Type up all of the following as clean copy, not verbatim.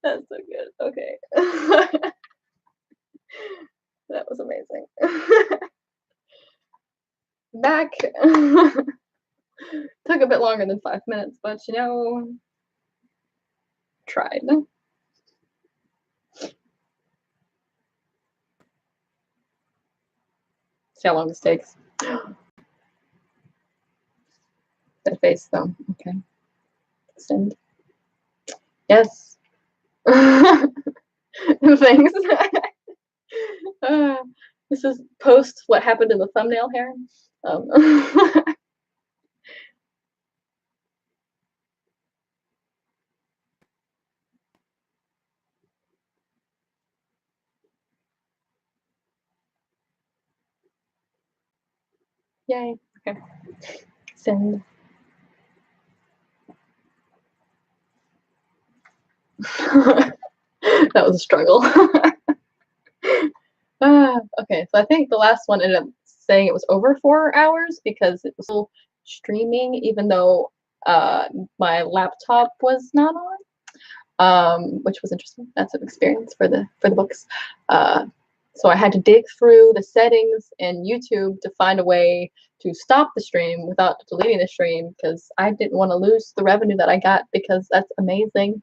That's so good. Okay. That was amazing. Back. Took a bit longer than 5 minutes, but you know, tried. See how long this takes. That face though. Okay. Send. Yes. Thanks. This is post what happened in the thumbnail here. Yay. Okay. Send. That was a struggle. Okay, so I think the last one ended up saying it was over 4 hours because it was still streaming, even though my laptop was not on, which was interesting. That's an experience for the books. So I had to dig through the settings in YouTube to find a way to stop the stream without deleting the stream because I didn't want to lose the revenue that I got because that's amazing.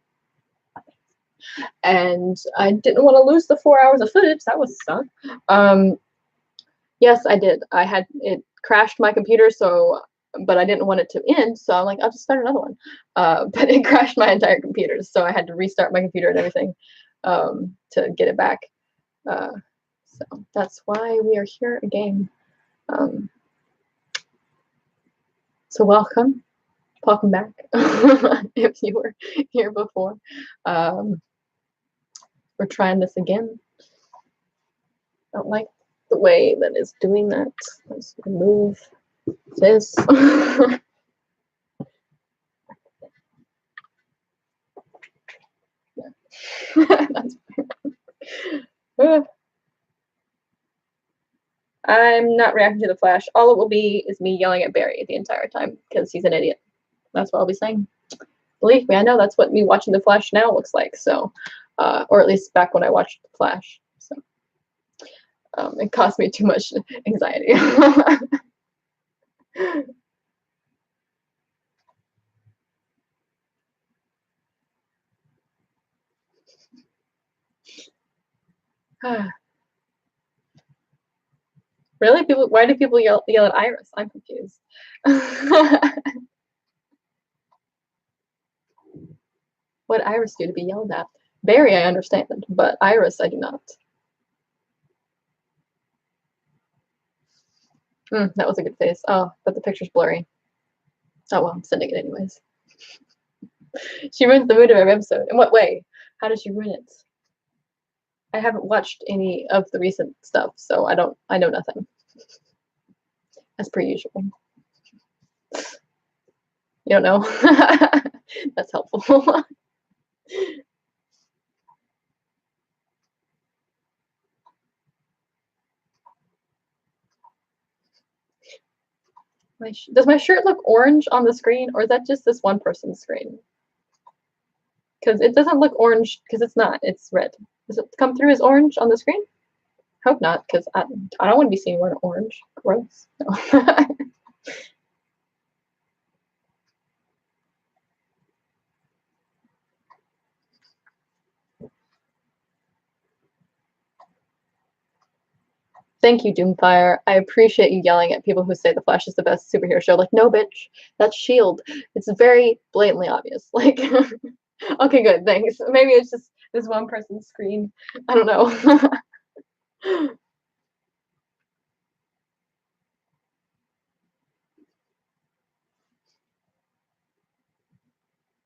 And I didn't want to lose the 4 hours of footage. That was suck. Yes, I did. I had it crashed my computer, so but I didn't want it to end, so I'm like, I'll just start another one. But it crashed my entire computer, so I had to restart my computer and everything to get it back. So that's why we are here again. So welcome back if you were here before. We're trying this again. I don't like the way that it's doing that. Let's remove this. That's I'm not reacting to the flash. All it will be is me yelling at Barry the entire time because he's an idiot. That's what I'll be saying. Believe me, I know that's what me watching the Flash now looks like. So, or at least back when I watched the Flash. So, it caused me too much anxiety. Really? People? Why do people yell at Iris? I'm confused. What Iris do to be yelled at? Barry, I understand, but Iris, I do not. That was a good face. Oh, but the picture's blurry. Oh well, I'm sending it anyways. She ruins the mood of every episode. In what way? How does she ruin it? I haven't watched any of the recent stuff, so I know nothing. As per usual. You don't know? That's helpful. Does my shirt look orange on the screen, or is that just this one person's screen? Because it doesn't look orange, because it's not. It's red. Does it come through as orange on the screen? Hope not, because I don't want to be seen wearing orange. Gross. No. Thank you, Doomfire. I appreciate you yelling at people who say The Flash is the best superhero show. Like, no, bitch, that's S.H.I.E.L.D. It's very blatantly obvious. Like, okay, good, thanks. Maybe it's just this one person's screen. I don't know.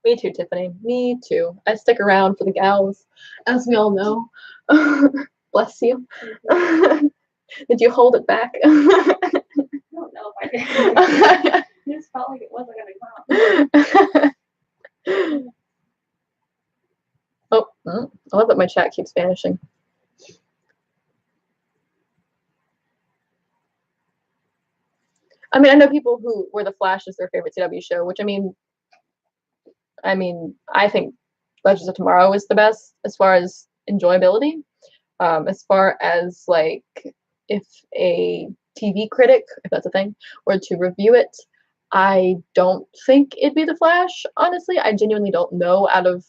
Me too, Tiffany. Me too. I stick around for the gals, as we all know. Bless you. Did you hold it back? I don't know if I did. It just felt like it wasn't going to come. Oh, I love that my chat keeps vanishing. I mean, I know people where The Flash is their favorite CW show, which I mean, I think Legends of Tomorrow is the best as far as enjoyability. As far as like if a TV critic, if that's a thing, were to review it, I don't think it'd be The Flash. Honestly, I genuinely don't know out of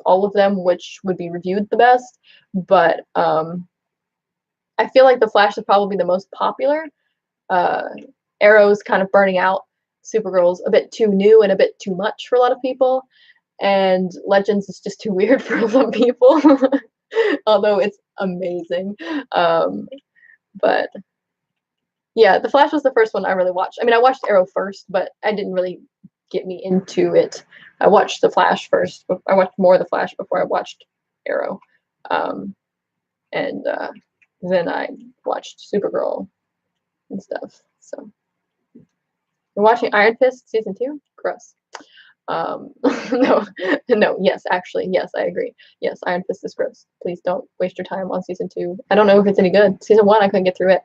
all of them which would be reviewed the best, but I feel like The Flash is probably the most popular. Arrow's kind of burning out. Supergirl's a bit too new and a bit too much for a lot of people, and Legends is just too weird for some people. Although it's amazing. But yeah, The Flash was the first one I really watched. I mean, I watched Arrow first, but I didn't really get me into it. I watched The Flash first. I watched more of The Flash before I watched Arrow. And then I watched Supergirl and stuff. So you're watching Iron Fist season 2? Gross. No, no, yes, actually, yes, I agree. Yes, Iron Fist is gross. Please don't waste your time on season 2. I don't know if it's any good. Season 1, I couldn't get through it.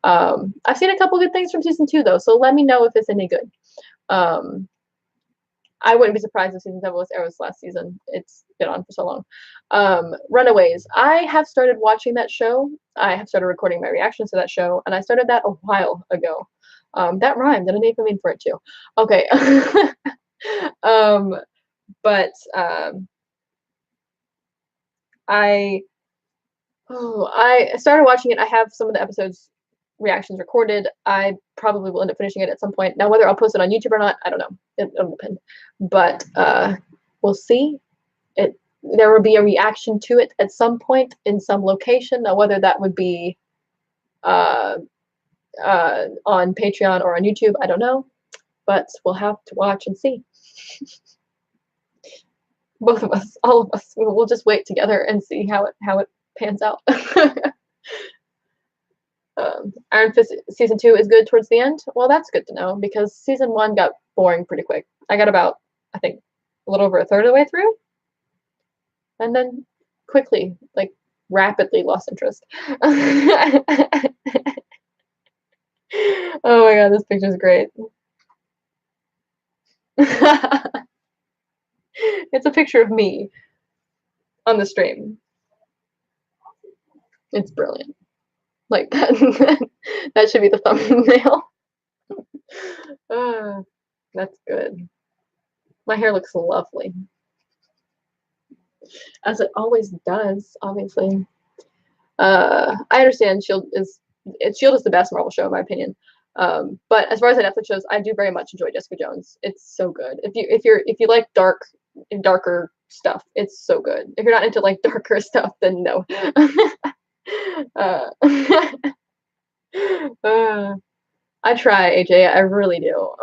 I've seen a couple good things from season 2 though, so let me know if it's any good. I wouldn't be surprised if season 7 was Arrow's last season. It's been on for so long. Runaways. I have started watching that show. I have started recording my reactions to that show, and I started that a while ago. That rhymed. I didn't even mean for it to. Okay. But I started watching it. I have some of the episodes reactions recorded. I probably will end up finishing it at some point. Now, whether I'll post it on YouTube or not, I don't know. It'll depend. But we'll see. There will be a reaction to it at some point in some location. Now, whether that would be on Patreon or on YouTube, I don't know. But we'll have to watch and see. Both of us, all of us, we'll just wait together and see how it pans out. Iron Fist season 2 is good towards the end. Well, that's good to know because season 1 got boring pretty quick. I got about, I think, a little over a third of the way through, and then quickly, like rapidly, lost interest. Oh my god, this picture's great. It's a picture of me on the stream. It's brilliant. Like that. That should be the thumbnail. That's good. My hair looks lovely. As it always does, obviously. I understand Shield is the best Marvel show in my opinion. But as far as the Netflix shows, I do very much enjoy Jessica Jones. It's so good. If you like darker stuff, it's so good. If you're not into like darker stuff, then no. I try, AJ. I really do.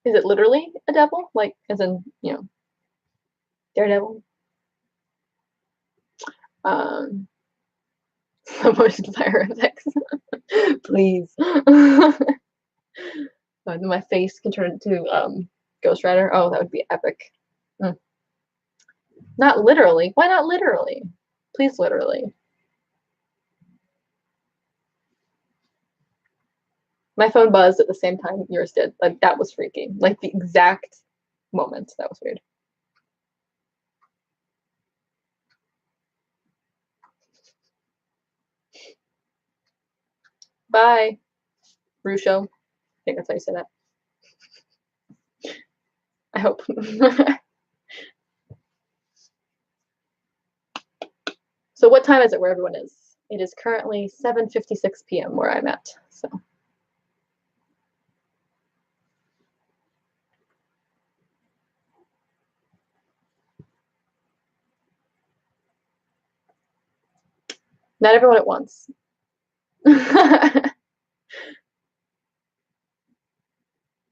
Is it literally a devil? Like, as in, Daredevil? Motion fire effects. Please. My face can turn into Ghost Rider. Oh, that would be epic. Not literally. Why not literally? Please, literally. My phone buzzed at the same time yours did. Like, that was freaky. Like, the exact moment. That was weird. Bye, Rusho. I think that's how you say that. I hope. So what time is it where everyone is? It is currently 7:56 p.m. where I'm at. So. Not everyone at once.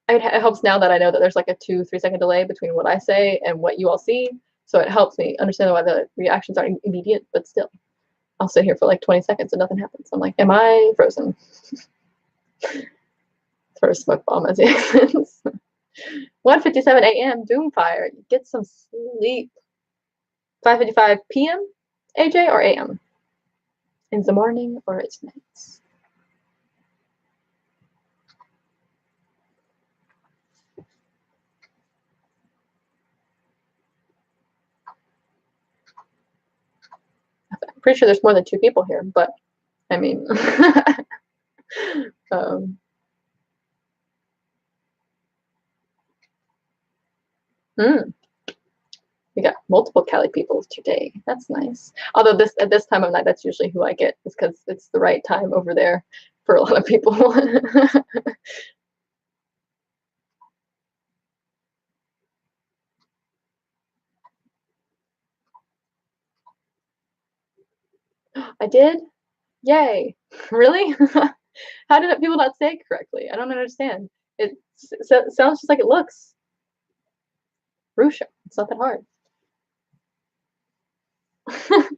It helps now that I know that there's like a 2-3 second delay between what I say and what you all see. So it helps me understand why the reactions aren't immediate, but still. I'll sit here for like 20 seconds and nothing happens. I'm like, am I frozen? Throw a smoke bomb as the accents. 1:57 a.m. Doomfire. Get some sleep. 5:55 p.m. AJ or AM? In the morning or at night? I'm pretty sure there's more than 2 people here, but I mean, hmm, we got multiple Cali people today. That's nice. Although at this time of night, that's usually who I get, is because it's the right time over there for a lot of people. I did? Yay. Really? How did people not say it correctly? I don't understand. It sounds just like it looks. Rusha. It's not that hard. At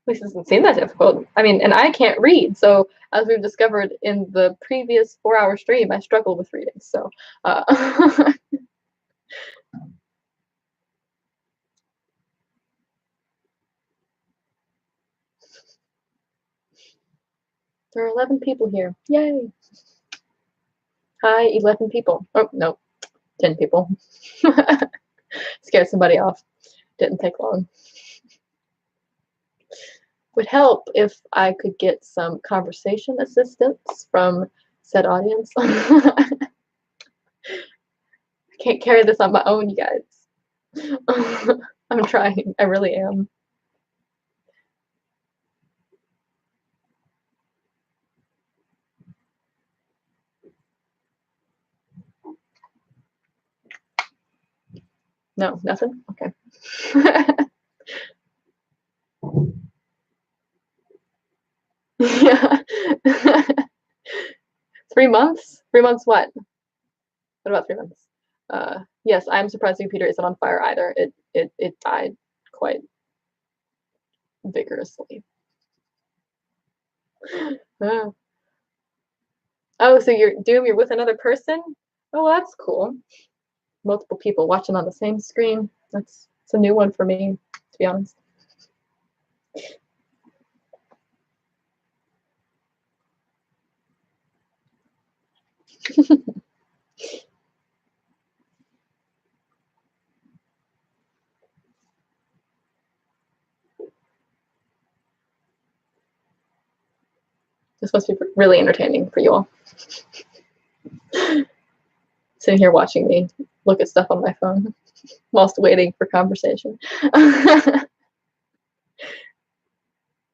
least it doesn't seem that difficult. I mean, and I can't read, so as we've discovered in the previous 4-hour stream, I struggle with reading. So, there are 11 people here. Yay! Hi, 11 people. Oh, no, 10 people. Scared somebody off. Didn't take long. Would help if I could get some conversation assistance from said audience. I can't carry this on my own, you guys. I'm trying. I really am. No, nothing? Okay. Yeah. 3 months? 3 months what? What about 3 months? Yes, I'm surprised the computer isn't on fire either. It died quite vigorously. Oh, so you're with another person? Oh, well, that's cool. Multiple people watching on the same screen. It's a new one for me, to be honest. This must be really entertaining for you all. Sitting here watching me look at stuff on my phone whilst waiting for conversation.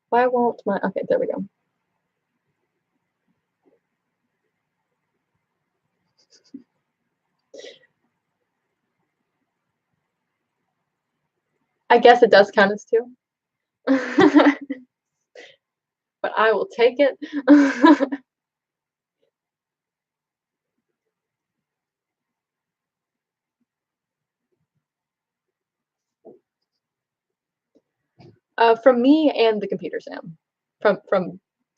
Why won't my... Okay, there we go. I guess it does count as 2. But I will take it. From me and the computer, Sam. From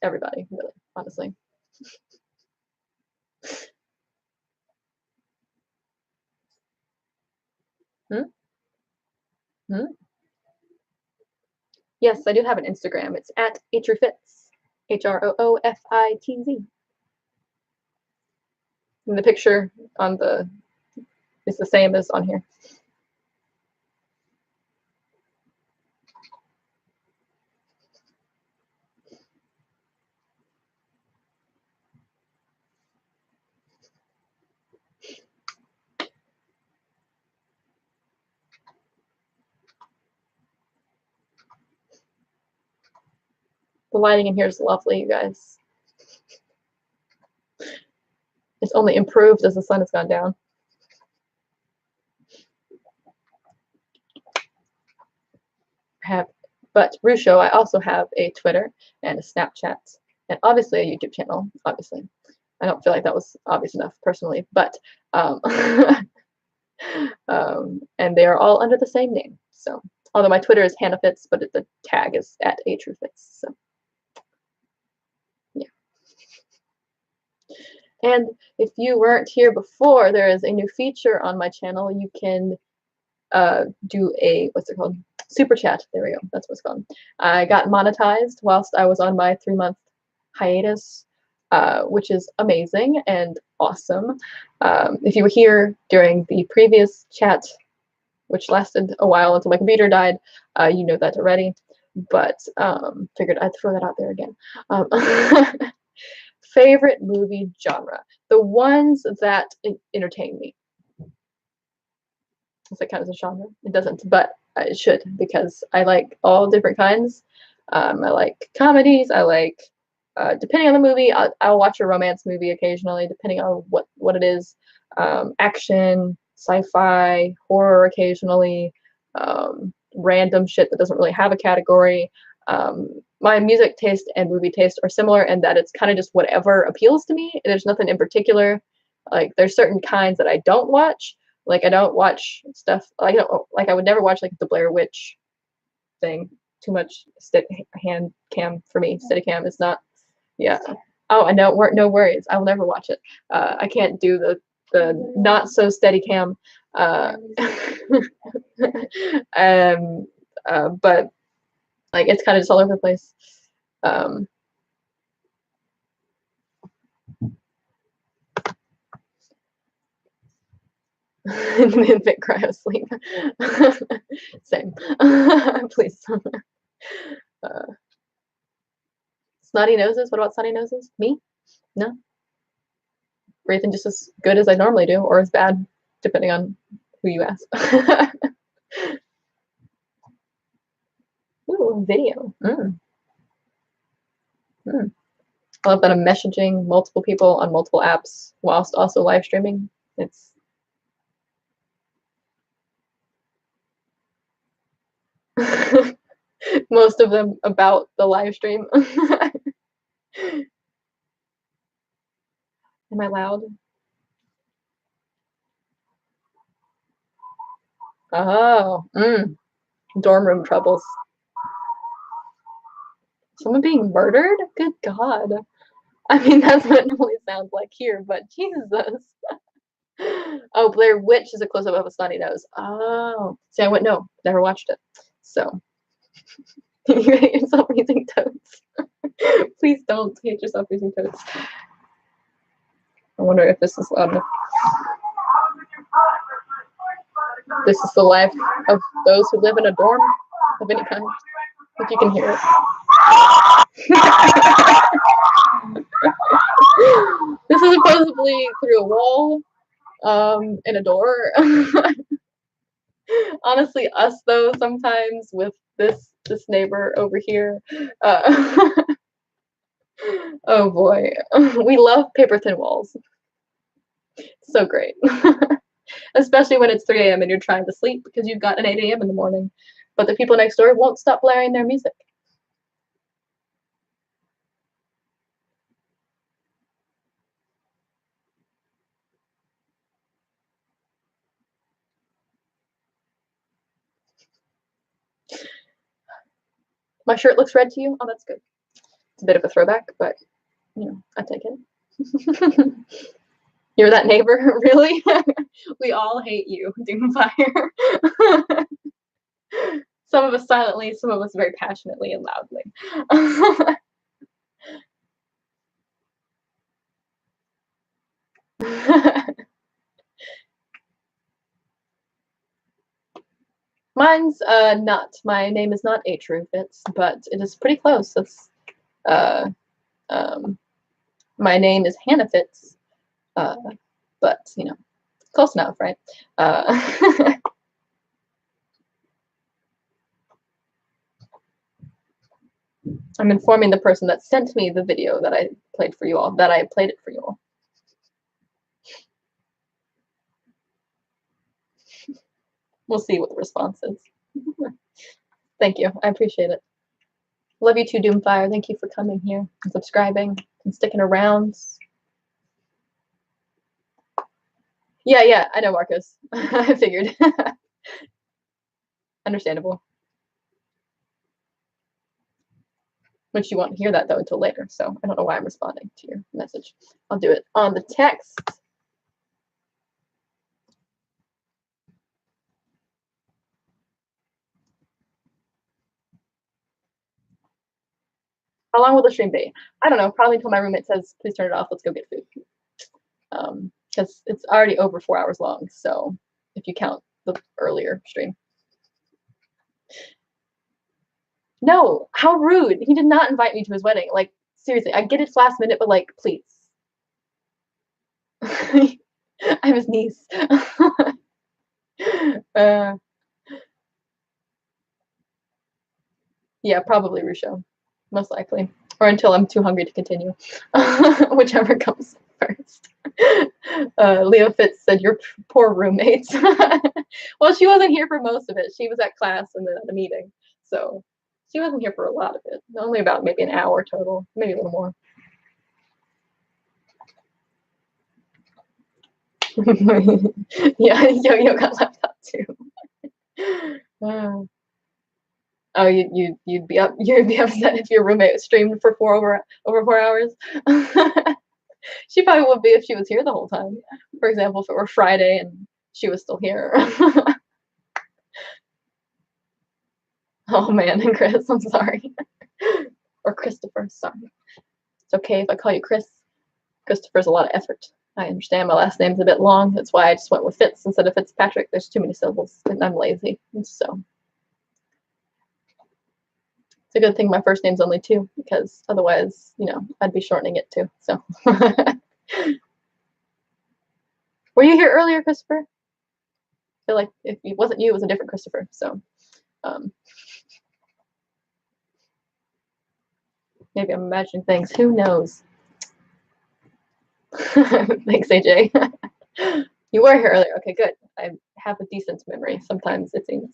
everybody, really, honestly. Hmm? Hmm? Yes, I do have an Instagram. It's at HROOFITZ. HROOFITZ. And the picture on the is the same as on here. The lighting in here is lovely, you guys. It's only improved as the sun has gone down. But Rusho, I also have a Twitter and a Snapchat, and obviously a YouTube channel. Obviously, I don't feel like that was obvious enough personally, but and they are all under the same name. So, although my Twitter is HannahFitz, but the tag is at HROOFITZ. So, yeah. And if you weren't here before, there is a new feature on my channel. You can do a, what's it called? Super chat. There we go. That's what it's called. I got monetized whilst I was on my 3-month hiatus, which is amazing and awesome. If you were here during the previous chat, which lasted a while until my computer died, you know that already. But figured I'd throw that out there again. Favorite movie genre. The ones that entertain me. Does that count as a genre? It doesn't, but it should, because I like all different kinds. I like comedies. I like, depending on the movie, I'll watch a romance movie occasionally, depending on what it is. Action, sci-fi, horror occasionally, random shit that doesn't really have a category. My music taste and movie taste are similar in that it's kind of just whatever appeals to me. There's nothing in particular. Like, there's certain kinds that I don't watch. Like, I don't watch stuff, like, I would never watch, like, the Blair Witch thing. Too much hand cam for me. Steadicam is not, yeah. Oh, I know, no worries. I will never watch it. I can't do the not so Steadicam. But, like, it's kind of just all over the place. Infant cry asleep. Same. Please. Snotty noses? What about snotty noses? Me? No. Breathing just as good as I normally do, or as bad, depending on who you ask. Ooh, video. I love that I'm messaging multiple people on multiple apps whilst also live streaming. It's most of them about the live stream. Am I loud? Oh, dorm room troubles. Someone being murdered? Good God. I mean, that's what it normally sounds like here, but Jesus. Oh, Blair Witch is a close-up of a snotty nose. Oh. See, I went, no, never watched it. So, you hate yourself using toads. Please don't hate yourself using toads. I wonder if this is loud enough. This is the life of those who live in a dorm of any kind. If you can hear it. This is supposedly through a wall, in a door. Honestly, us though, sometimes with this neighbor over here. Oh boy, we love paper thin walls. So great. Especially when it's 3 a.m. and you're trying to sleep because you've got an 8 a.m. in the morning, but the people next door won't stop blaring their music. My shirt looks red to you? Oh, that's good. It's a bit of a throwback, but, you know, I take it. You're that neighbor? Really? We all hate you, Doomfire. Some of us silently, some of us very passionately and loudly. Mine's not. My name is not H. Rufitz, but it is pretty close. It's my name is Hannah Fitz, but you know, close enough, right? I'm informing the person that sent me the video that I played for you all, that I played it for you all. We'll see what the response is. Thank you. I appreciate it. Love you too, Doomfire. Thank you for coming here and subscribing and sticking around. Yeah, I know, Marcus. I figured. Understandable. Which you won't hear that, though, until later, so I don't know why I'm responding to your message. I'll do it on the text. How long will the stream be? I don't know. Probably until my roommate says, please turn it off. Let's go get food. Because it's already over 4 hours long. So if you count the earlier stream. No, how rude. He did not invite me to his wedding. Like, seriously, I get it's last minute, but like, please. I'm his niece. Yeah, probably Rusho. Most likely. Or until I'm too hungry to continue. Whichever comes first. Leo Fitz said, your poor roommates. Well, she wasn't here for most of it. She was at class and then at the meeting. So she wasn't here for a lot of it. Only about maybe an hour total. Maybe a little more. Yeah, Yo-Yo got left out too. Oh, you'd be upset if your roommate streamed for over 4 hours. She probably would be if she was here the whole time. For example, if it were Friday and she was still here. Oh man, and Chris, I'm sorry. Or Christopher, sorry. It's okay if I call you Chris. Christopher's a lot of effort. I understand my last name's a bit long. That's why I just went with Fitz instead of Fitzpatrick. There's too many syllables, and I'm lazy. So it's a good thing my first name's only 2, because otherwise, you know, I'd be shortening it too. So were you here earlier, Christopher? I feel like if it wasn't you, it was a different Christopher. So maybe I'm imagining things. Who knows? Thanks, AJ. You were here earlier. Okay, good. I have a decent memory. Sometimes it seems.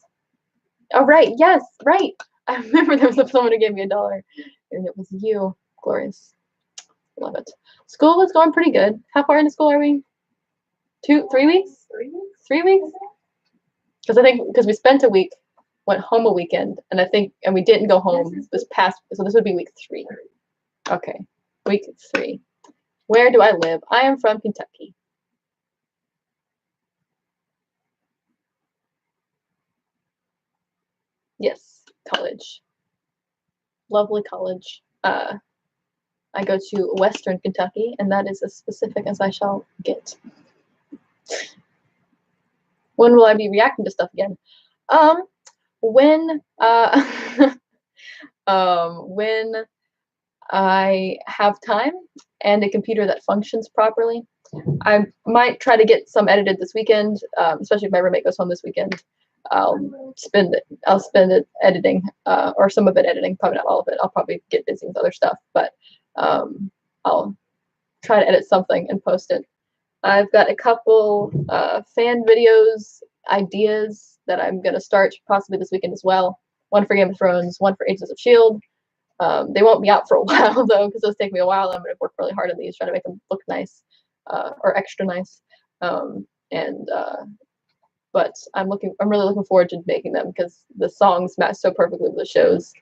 Oh, right. Yes, right. I remember there was someone who gave me $1, and it was you. Glorious. Love it. School is going pretty good. How far into school are we? 3 weeks? 3 weeks? Because we spent a week, went home a weekend, and we didn't go home this past, so this would be week 3. Okay, week 3. Where do I live? I am from Kentucky. Yes, college. Lovely college. I go to Western Kentucky, and that is as specific as I shall get. When will I be reacting to stuff again? When when I have time and a computer that functions properly. I might try to get some edited this weekend, especially if my roommate goes home this weekend. I'll spend it editing, or some of it editing, probably not all of it. I'll probably get busy with other stuff, but I'll try to edit something and post it. I've got a couple fan videos ideas that I'm going to start possibly this weekend as well. One for Game of Thrones, one for Agents of S.H.I.E.L.D. They won't be out for a while though, because those take me a while. I'm going to work really hard on these, trying to make them look nice, or extra nice. But I'm really looking forward to making them, because the songs match so perfectly with the shows.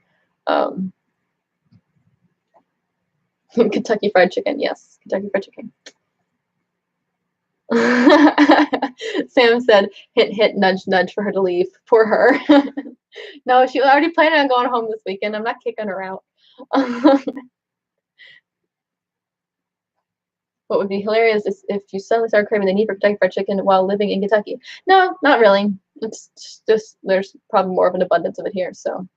Kentucky Fried Chicken, yes, Kentucky Fried Chicken. Sam said, hint, hint, nudge, nudge for her to leave. Poor her. No, she already planned on going home this weekend. I'm not kicking her out. What would be hilarious is if you suddenly start craving the need for Kentucky Fried Chicken while living in Kentucky. No, not really. It's just there's probably more of an abundance of it here. So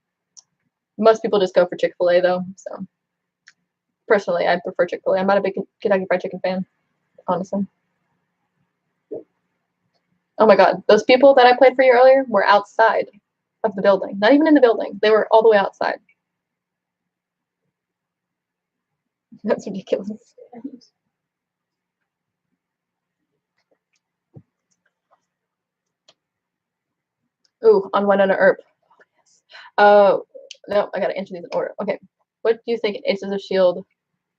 most people just go for Chick-fil-A though. So personally, I prefer Chick-fil-A. I'm not a big Kentucky Fried Chicken fan, honestly. Oh my God, those people that I played for you earlier were outside of the building. Not even in the building. They were all the way outside. That's ridiculous. Ooh, on Winona Earp. Oh, yes. No, I gotta answer these in order. Okay. What do you think in Agents of S.H.I.E.L.D.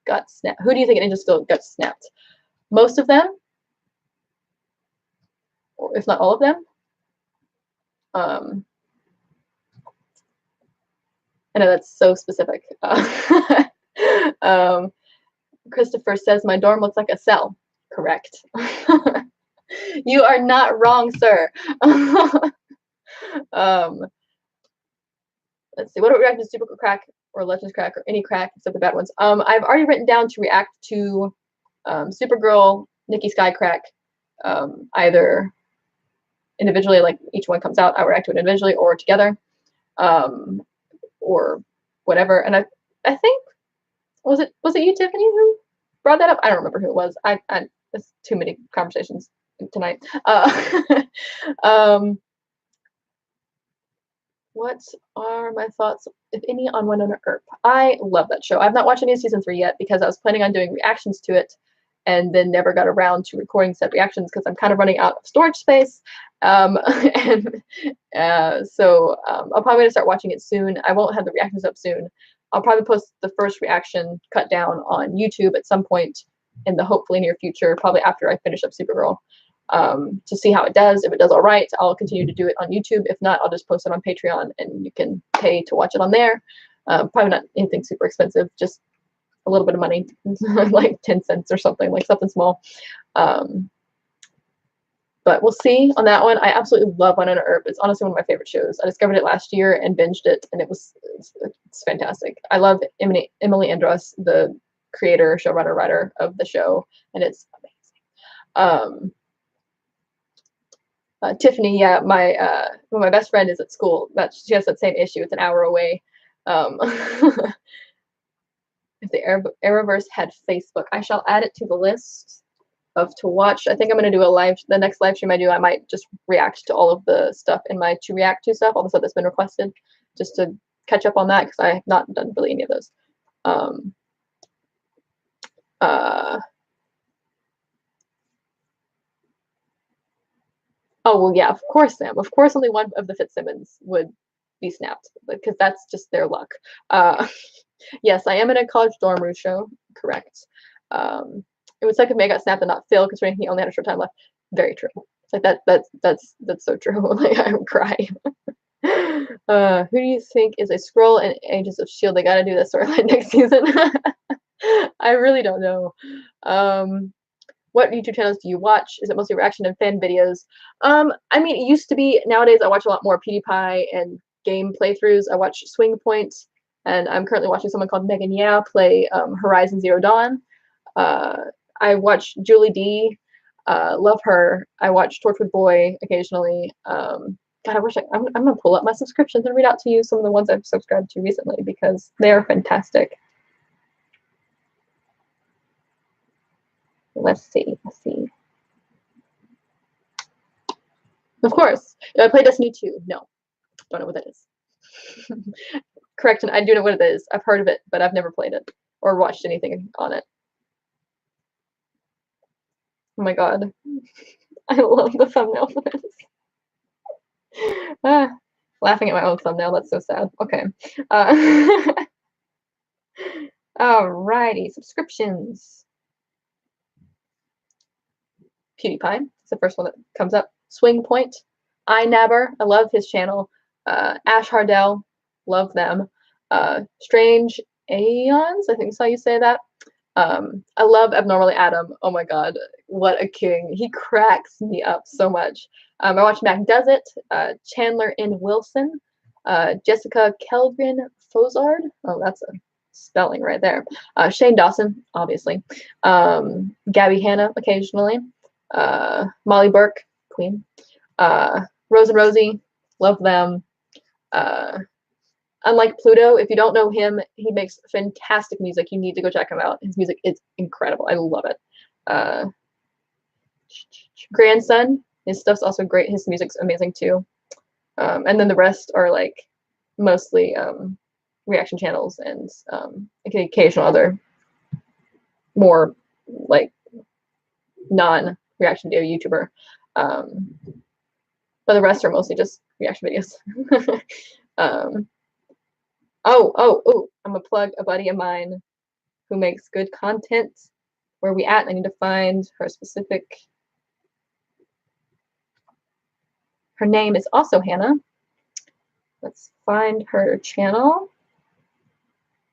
got snapped? Who do you think in Agents of S.H.I.E.L.D. got snapped? Most of them? Or if not all of them? I know that's so specific. Christopher says my dorm looks like a cell. Correct. You are not wrong, sir. Let's see. What are we reacting to Super Crack? or Legends crack or any crack except the bad ones. I've already written down to react to Supergirl, Nikki Sky crack, either individually, like each one comes out, I react to it individually or together, or whatever. And I think was it you, Tiffany, who brought that up? I don't remember who it was. It's too many conversations tonight. What are my thoughts, if any, on Winona Earp? I love that show. I've not watched any of season 3 yet because I was planning on doing reactions to it and then never got around to recording said reactions because I'm kind of running out of storage space. And so I'll probably start watching it soon. I won't have the reactions up soon. I'll probably post the first reaction cut down on YouTube at some point in the hopefully near future, probably after I finish up Supergirl. To see how it does. If it does all right, I'll continue to do it on YouTube. If not, I'll just post it on Patreon and you can pay to watch it on there. Probably not anything super expensive, just a little bit of money, like 10 cents or something, like something small. But we'll see on that one. I absolutely love Winona Earp. It's honestly one of my favorite shows. I discovered it last year and binged it, and it's fantastic. I love Emily Andros, the creator, showrunner, writer of the show, and it's amazing. Tiffany, yeah, my best friend is at school. She has that same issue. It's an hour away. If the Arrowverse had Facebook, I shall add it to the list of to watch. I think I'm going to do the next live stream I do, I might just react to all of the stuff in my to react to stuff, all the stuff that's been requested, just to catch up on that because I have not done really any of those. Oh, well, yeah, of course, Sam. Of course, only one of the Fitzsimmons would be snapped because that's just their luck. Yes, I am in a college dorm room show. Correct. It would suck if May got snapped and not Phil, considering he only had a short time left. Very true. Like that's so true. Like I would cry. Who do you think is a scroll in Agents of S.H.I.E.L.D.? They got to do this storyline next season. I really don't know. What YouTube channels do you watch? Is it mostly reaction and fan videos? I mean, it used to be. Nowadays, I watch a lot more PewDiePie and game playthroughs. I watch Swing Point, and I'm currently watching someone called Megan Yeah play Horizon Zero Dawn. I watch Julie D. Love her. I watch Torchwood Boy occasionally. God, I wish I'm gonna pull up my subscriptions and read out to you some of the ones I've subscribed to recently because they are fantastic. Let's see. Of course. Do I play Destiny 2? No. Don't know what that is. Correction, I do know what it is. I've heard of it, but I've never played it or watched anything on it. Oh my god. I love the thumbnail for this. Laughing at my own thumbnail. That's so sad. Okay. Alrighty. Subscriptions. PewDiePie. It's the first one that comes up. Swing Point. iNabber. I love his channel. Ash Hardell. Love them. Strange Aeons. I think that's how you say that. I love Abnormally Adam. Oh my god, what a king. He cracks me up so much. I watch Mac Does It, Chandler N. Wilson, Jessica Keldrin Fozard. Oh, that's a spelling right there. Shane Dawson, obviously. Gabby Hanna occasionally. Molly Burke, queen. Rose and Rosie, love them. Unlike Pluto, if you don't know him, he makes fantastic music. You need to go check him out. His music is incredible. I love it. Grandson, his stuff's also great. His music's amazing too. And then the rest are like mostly reaction channels and occasional other more like non-reaction video YouTuber. But the rest are mostly just reaction videos. Oh, I'm gonna plug a buddy of mine who makes good content. Where we at? I need to find her specific. Her name is also Hannah. Let's find her channel.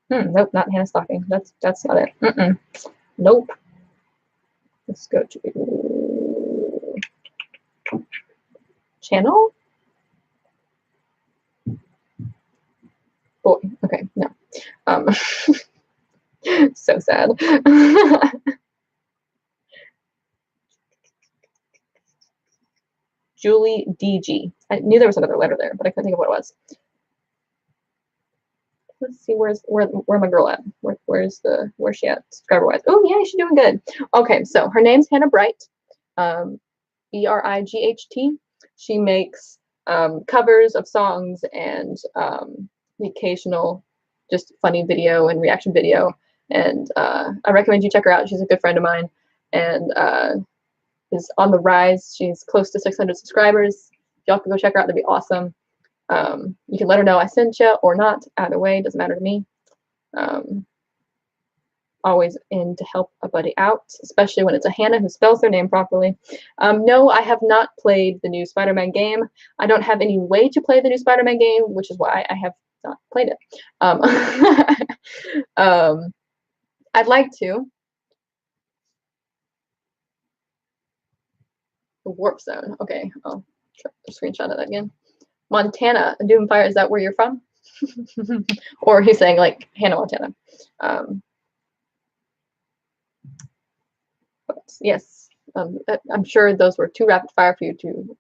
Nope, not Hannah Stocking. That's not it. Nope. Let's go to channel. boy. Okay, no. So sad. Julie DG. I knew there was another letter there, but I couldn't think of what it was. Let's see, where my girl at? Where's she at subscriber wise? Oh yeah, she's doing good. Okay, so her name's Hannah Bright, Bright. She makes covers of songs and the occasional just funny video and reaction video. And I recommend you check her out. She's a good friend of mine and is on the rise. She's close to 600 subscribers. If y'all can go check her out, that'd be awesome. You can let her know I sent you or not. Either way, doesn't matter to me. Always in to help a buddy out, especially when it's a Hannah who spells their name properly. No, I have not played the new Spider-Man game. I don't have any way to play the new Spider-Man game, which is why I have not played it. I'd like to. The Warp Zone. Okay, I'll screenshot of that again. Montana, Doomfire, is that where you're from? Or he's saying like Hannah Montana. But yes, I'm sure those were too rapid fire for you to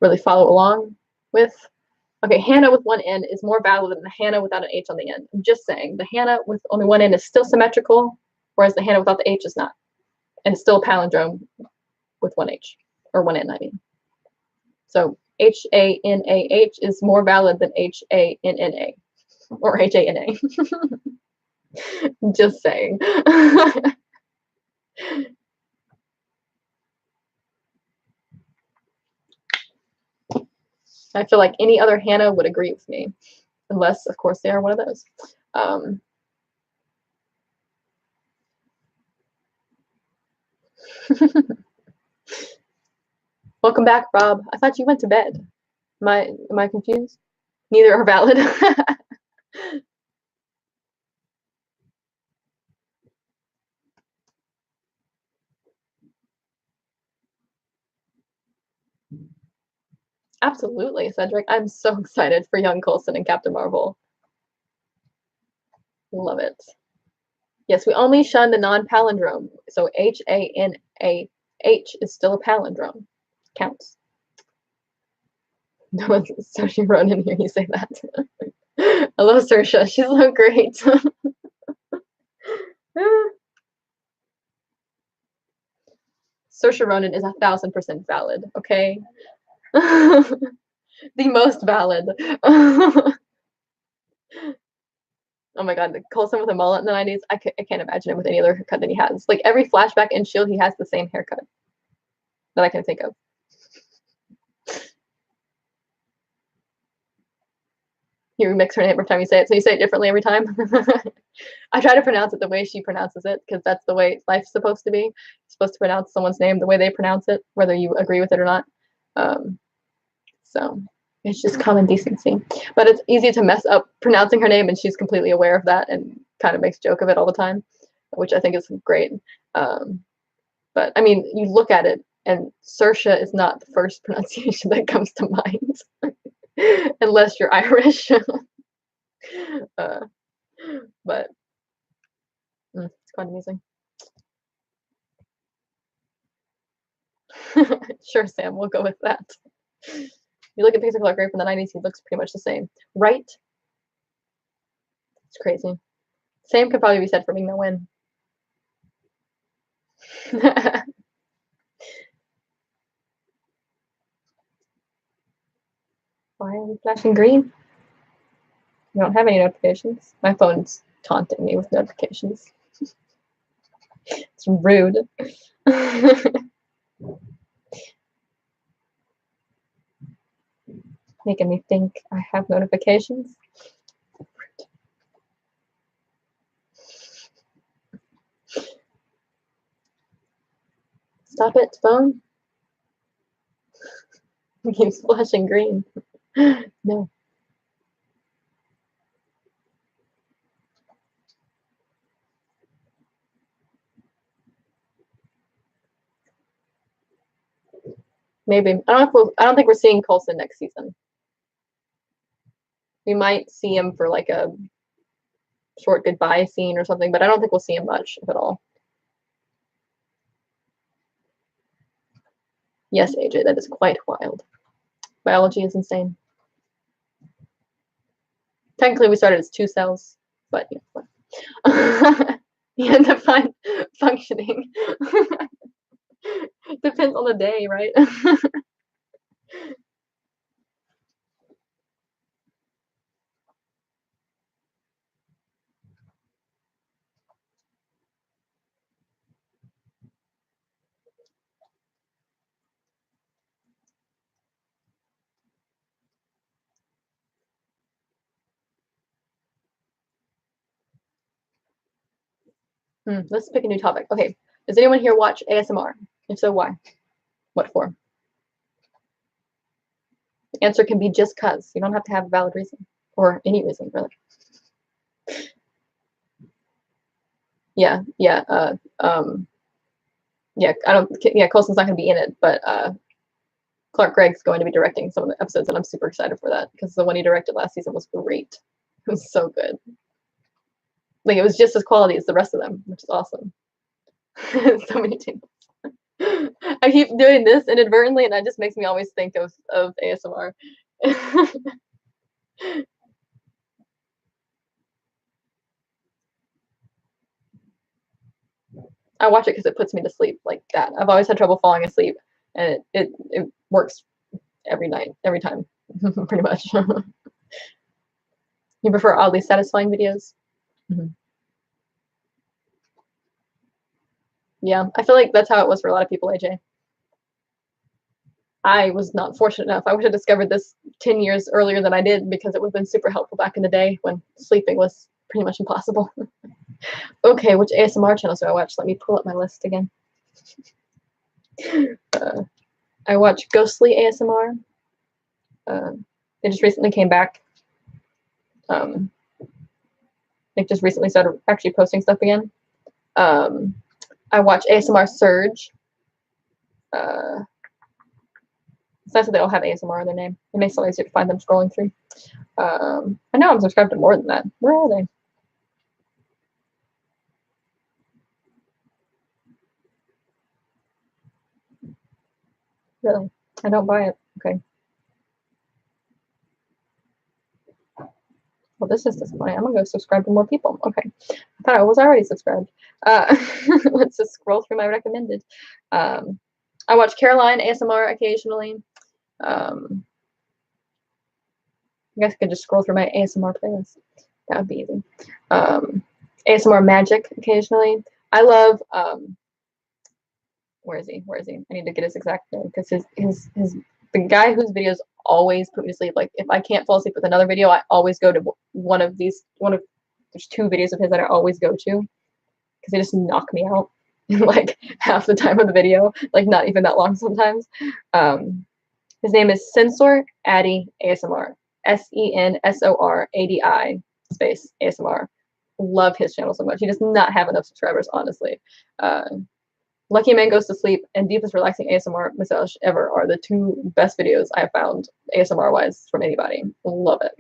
really follow along with. Okay, Hannah with one N is more valid than the Hannah without an H on the end. I'm just saying, the Hannah with only one N is still symmetrical, whereas the Hannah without the H is not. And it's still a palindrome with one H, or one N, I mean. So Hanah is more valid than Hanna, or Hana. Just saying. I feel like any other Hannah would agree with me, unless, of course, they are one of those. Welcome back, Rob. I thought you went to bed. Am I confused? Neither are valid. Absolutely, Cedric. I'm so excited for young Coulson and Captain Marvel. Love it. Yes, we only shun the non-palindrome. So Hanah is still a palindrome. Counts. No one's Saoirse Ronan here. You say that. I love Saoirse. She's so great. Saoirse Ronan is 1000% valid. Okay. The most valid. Oh my god, the Coulson with a mullet in the 90s, I can't imagine him with any other haircut than he has. Like every flashback in S.H.I.E.L.D., he has the same haircut that I can think of. You remix her name every time you say it, so you say it differently every time. I try to pronounce it the way she pronounces it, because that's the way life's supposed to be. You're supposed to pronounce someone's name the way they pronounce it, whether you agree with it or not. So it's just common decency. But it's easy to mess up pronouncing her name, and she's completely aware of that and kind of makes a joke of it all the time, which I think is great. But I mean, you look at it, and Saoirse is not the first pronunciation that comes to mind, unless you're Irish. But it's quite amusing. Sure, Sam, we'll go with that. You look at Pixar Clark Gray from the 90s, he looks pretty much the same. Right? It's crazy. Same could probably be said for Ming Na Wen. Why are we flashing green? We don't have any notifications. My phone's taunting me with notifications. It's rude. Making me think I have notifications. Stop it, phone. It keeps flashing green. No. Maybe. I don't think we're seeing Coulson next season. We might see him for like a short goodbye scene or something, but I don't think we'll see him much, if at all. Yes, AJ, that is quite wild. Biology is insane. Technically, we started as 2 cells, but yeah. You end up functioning. Depends on the day, right? Let's pick a new topic. Okay, does anyone here watch ASMR? If so, why? What for? The answer can be just cause. You don't have to have a valid reason, or any reason, really. Yeah, yeah, yeah. I don't. Yeah, Colson's not going to be in it, but Clark Gregg's going to be directing some of the episodes, and I'm super excited for that because the one he directed last season was great. It was so good. Like it was just as quality as the rest of them, which is awesome. So many tingles. I keep doing this inadvertently, and that just makes me always think of ASMR. I watch it because it puts me to sleep like that. I've always had trouble falling asleep, and it works every night, every time, pretty much. You prefer oddly satisfying videos? Mm-hmm. Yeah, I feel like that's how it was for a lot of people, AJ. I was not fortunate enough. I wish I discovered this 10 years earlier than I did because it would have been super helpful back in the day when sleeping was pretty much impossible. Okay, which ASMR channels do I watch? Let me pull up my list again. I watch Ghostly ASMR. They just recently came back. They just recently started actually posting stuff again. I watch ASMR Surge. It's nice that they all have ASMR in their name. It makes it easier to find them scrolling through. I know I'm subscribed to more than that. Where are they? Really? I don't buy it. Okay. Well, this is disappointing. I'm gonna go subscribe to more people. Okay. I thought I was already subscribed. Let's just scroll through my recommended. I watch Caroline ASMR occasionally. I guess I could just scroll through my ASMR playlist. That would be easy. ASMR Magic occasionally. I love where is he? Where is he? I need to get his exact name because his the guy whose videos always put me to sleep. Like if I can't fall asleep with another video, I always go to one of there's 2 videos of his that I always go to because they just knock me out in like half the time of the video, like not even that long sometimes. His name is Sensor Addy ASMR. SENSORADI space ASMR. Love his channel so much. He does not have enough subscribers, honestly. Lucky Man Goes to Sleep and Deepest Relaxing ASMR Massage ever are the 2 best videos I've found ASMR wise from anybody. Love it.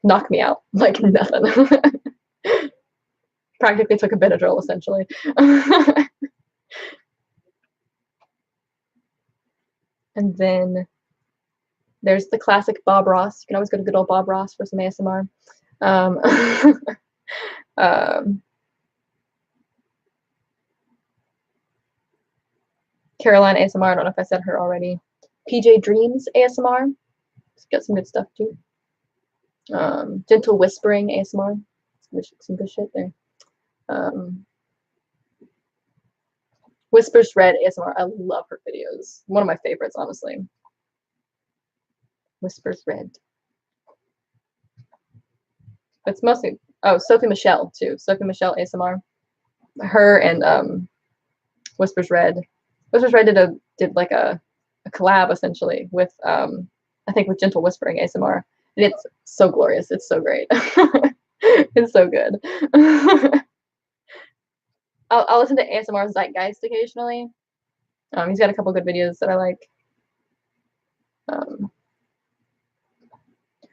Knock me out like nothing. Practically took a Benadryl essentially. And then there's the classic Bob Ross. You can always go to good old Bob Ross for some ASMR. Caroline ASMR. I don't know if I said her already. PJ Dreams ASMR. She's got some good stuff too. Gentle Whispering ASMR. Some good shit there. Whispers Red ASMR. I love her videos. One of my favorites, honestly. Whispers Red. It's mostly Sophie Michelle too. Sophie Michelle ASMR. Her and Whispers Red. Whispers Red did like a collab essentially with I think with Gentle Whispering ASMR. And it's so glorious. It's so great. It's so good. I'll listen to ASMR Zeitgeist occasionally. He's got a couple good videos that I like.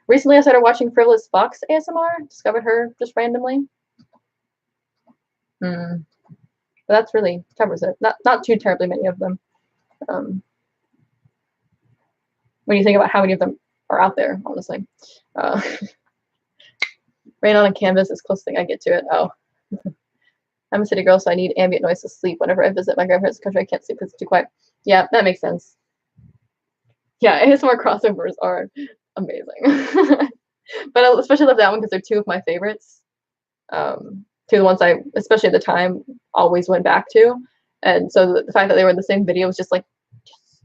Recently, I started watching Frivolous Fox ASMR. Discovered her just randomly. But that's really covers it. Not too terribly many of them. When you think about how many of them are out there, honestly. Rain on a canvas is the closest thing I get to it. Oh. I'm a city girl, so I need ambient noise to sleep. Whenever I visit my grandparents' country, I can't sleep because it's too quiet. Yeah, that makes sense. Yeah, ASMR crossovers are amazing. But I especially love that one because they're two of my favorites. Two of the ones I, especially at the time, always went back to. And so the fact that they were in the same video was just like, yes.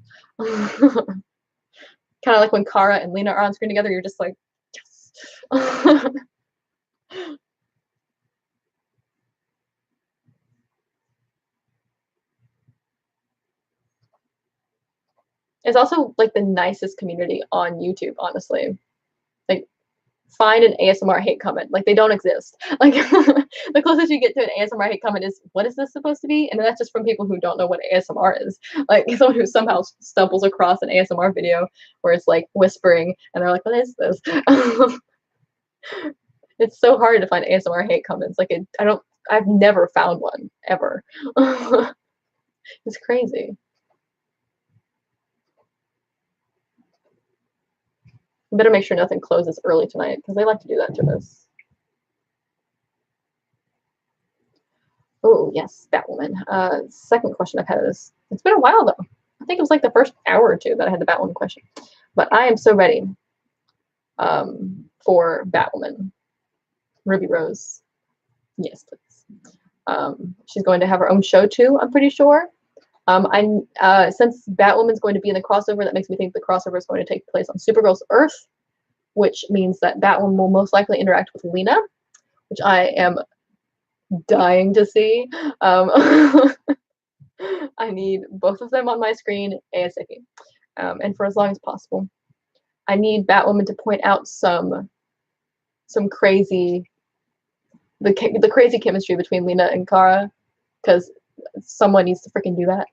Kind of like when Kara and Lena are on screen together, you're just like, yes. It's also like the nicest community on YouTube, honestly. Like, find an ASMR hate comment. Like, they don't exist. Like, the closest you get to an ASMR hate comment is, what is this supposed to be? And that's just from people who don't know what ASMR is. Like, someone who somehow stumbles across an ASMR video where it's like whispering, and they're like, what is this? It's so hard to find ASMR hate comments. Like, I've never found one, ever. It's crazy. You better make sure nothing closes early tonight, because they like to do that to us. Oh, yes, Batwoman. Second question I've had is, it's been a while, though. I think it was like the first hour or two that I had the Batwoman question. But I am so ready for Batwoman. Ruby Rose. Yes, please. She's going to have her own show, too, I'm pretty sure. Since Batwoman's going to be in the crossover, that makes me think the crossover is going to take place on Supergirl's Earth, which means that Batwoman will most likely interact with Lena, which I am dying to see. I need both of them on my screen ASAP, and for as long as possible. I need Batwoman to point out some crazy, the crazy chemistry between Lena and Kara, because someone needs to freaking do that.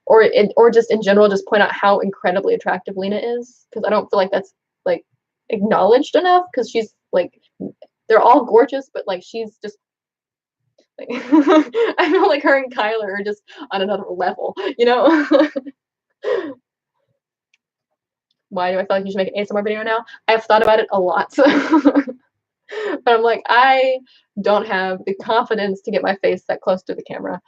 Or just in general, just point out how incredibly attractive Lena is, because I don't feel like that's like acknowledged enough. Because she's like, they're all gorgeous, but like she's just like, I feel like her and Kyler are just on another level, you know. Why do I feel like you should make an ASMR video now? I've thought about it a lot. But I'm like, I don't have the confidence to get my face that close to the camera.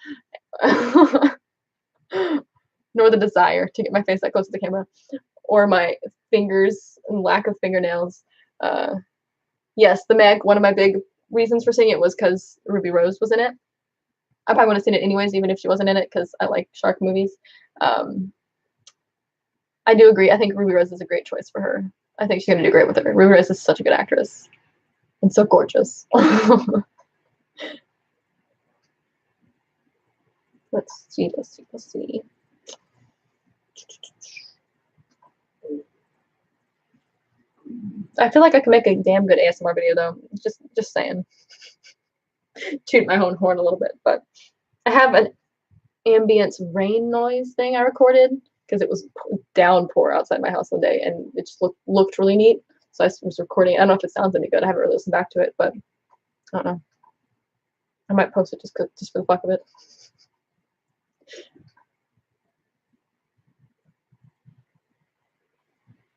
Nor the desire to get my face that close to the camera. Or my fingers and lack of fingernails. Yes, the Meg, one of my big reasons for seeing it was because Ruby Rose was in it. I probably would have seen it anyways, even if she wasn't in it, because I like shark movies. I do agree. I think Ruby Rose is a great choice for her. I think she's going to do great with it. Ruby Rose is such a good actress. And so gorgeous. Let's see. I feel like I can make a damn good ASMR video, though. Just saying. Toot my own horn a little bit. But I have an ambience rain noise thing I recorded, because it was downpour outside my house one day, and it just looked really neat. So I was recording it. I don't know if it sounds any good. I haven't really listened back to it, but I don't know. I might post it just for the fuck of it.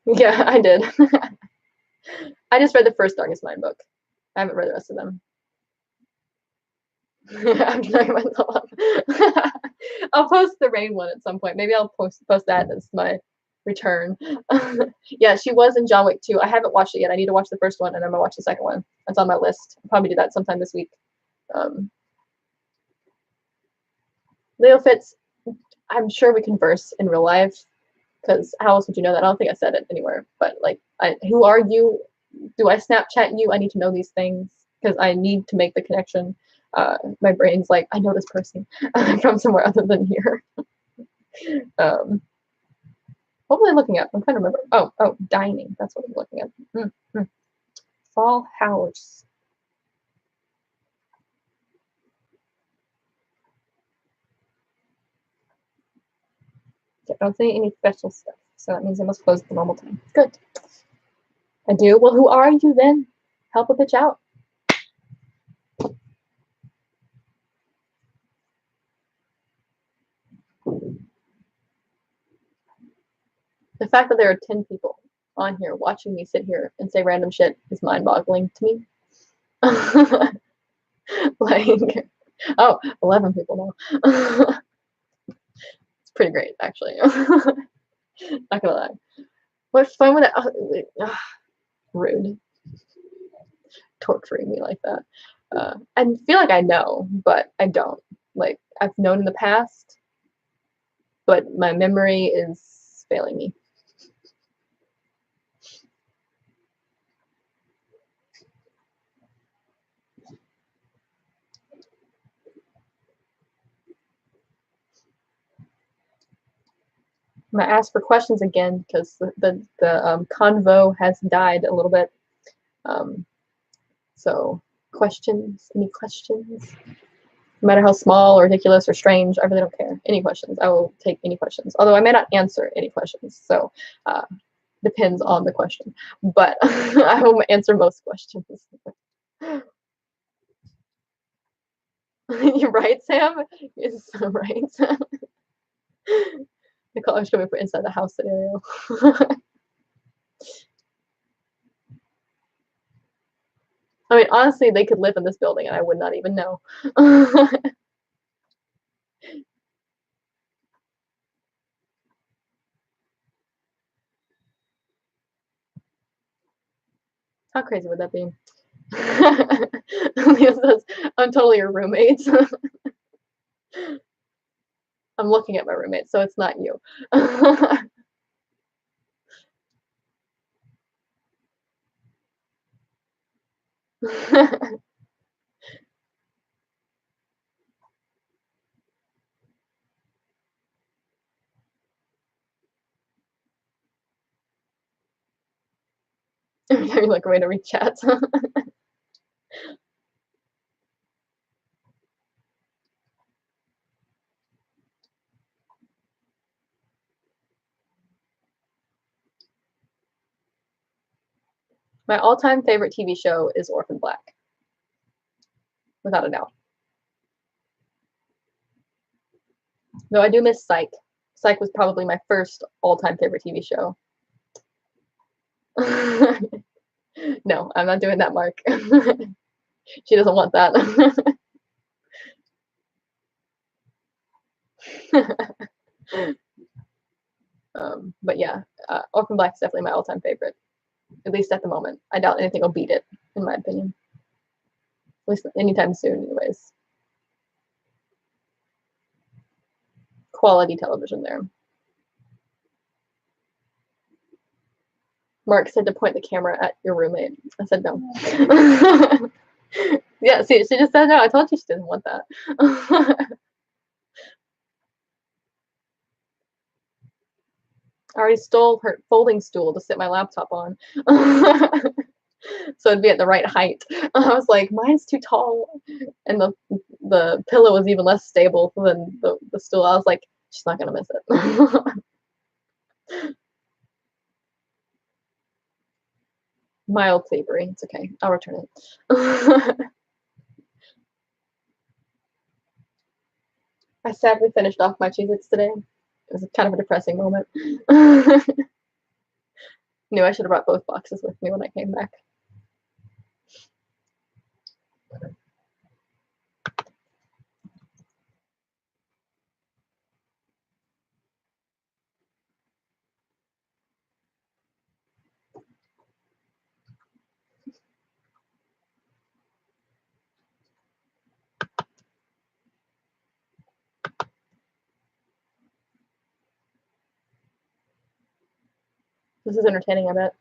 Yeah, I did. I just read the first Darkest Mind book. I haven't read the rest of them. I'm trying myself up. I'll post the rain one at some point. Maybe I'll post that as my return. Yeah, she was in John Wick 2. I haven't watched it yet. I need to watch the first one, and I'm gonna watch the second one. That's on my list. I'll probably do that sometime this week. Leo Fitz, I'm sure we converse in real life, because how else would you know that? I don't think I said it anywhere. But like, who are you? Do I Snapchat you? I need to know these things, because I need to make the connection. My brain's like, I know this person from somewhere other than here. Hopefully looking up. I'm trying to remember. Oh, dining. That's what I'm looking at. Fall house. I don't see any special stuff, so that means I must close at the normal time. Good. I do? Well, who are you then? Help a bitch out. The fact that there are 10 people on here watching me sit here and say random shit is mind-boggling to me. Like, oh, 11 people now. It's pretty great, actually. Not gonna lie. What fun would that? Rude. Torturing me like that. I feel like I know, but I don't. Like, I've known in the past, but my memory is failing me. I'm gonna ask for questions again because the convo has died a little bit. So questions, any questions? No matter how small or ridiculous or strange, I really don't care. Any questions, I will take any questions. Although I may not answer any questions, so depends on the question. But I will answer most questions. You're right, Sam. You're so right. Nicole, I'm just going for inside the house scenario. I mean, honestly, they could live in this building and I would not even know. How crazy would that be? Leo says, I'm totally your roommate. I'm looking at my roommate, so it's not you. You're like, way to read chat. My all-time favorite TV show is Orphan Black. Without a doubt. Though I do miss Psych. Psych was probably my first all-time favorite TV show. No, I'm not doing that, Mark. She doesn't want that. But yeah, Orphan Black is definitely my all-time favorite. At least at the moment. I doubt anything will beat it, in my opinion. At least anytime soon, anyways. Quality television there. Mark said to point the camera at your roommate. I said no. Yeah, see, she just said no. I told you she didn't want that. I already stole her folding stool to sit my laptop on. So it'd be at the right height. I was like, mine's too tall. And the pillow was even less stable than the stool. I was like, she's not gonna miss it. Mild savory. It's okay. I'll return it. I sadly finished off my Cheez-Its today. It was kind of a depressing moment. Knew I should have brought both boxes with me when I came back. This is entertaining, I bet.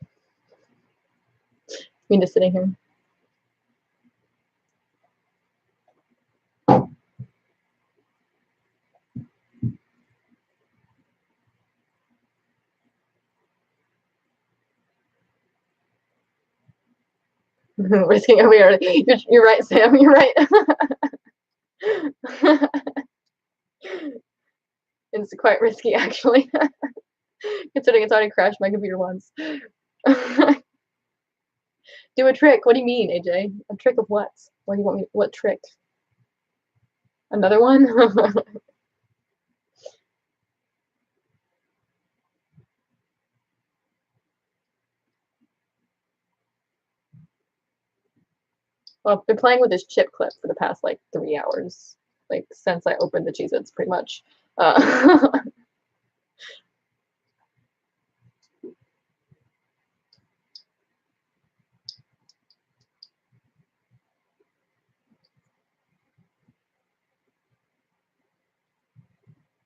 Me just sitting here. Risking over here. You're right, Sam. You're right. It's quite risky, actually. Considering it's already crashed my computer once. Do a trick. What do you mean, AJ? A trick of what? What do you want me? What trick? Another one? Well, I've been playing with this chip clip for the past like 3 hours, like since I opened the Cheez-Its, pretty much.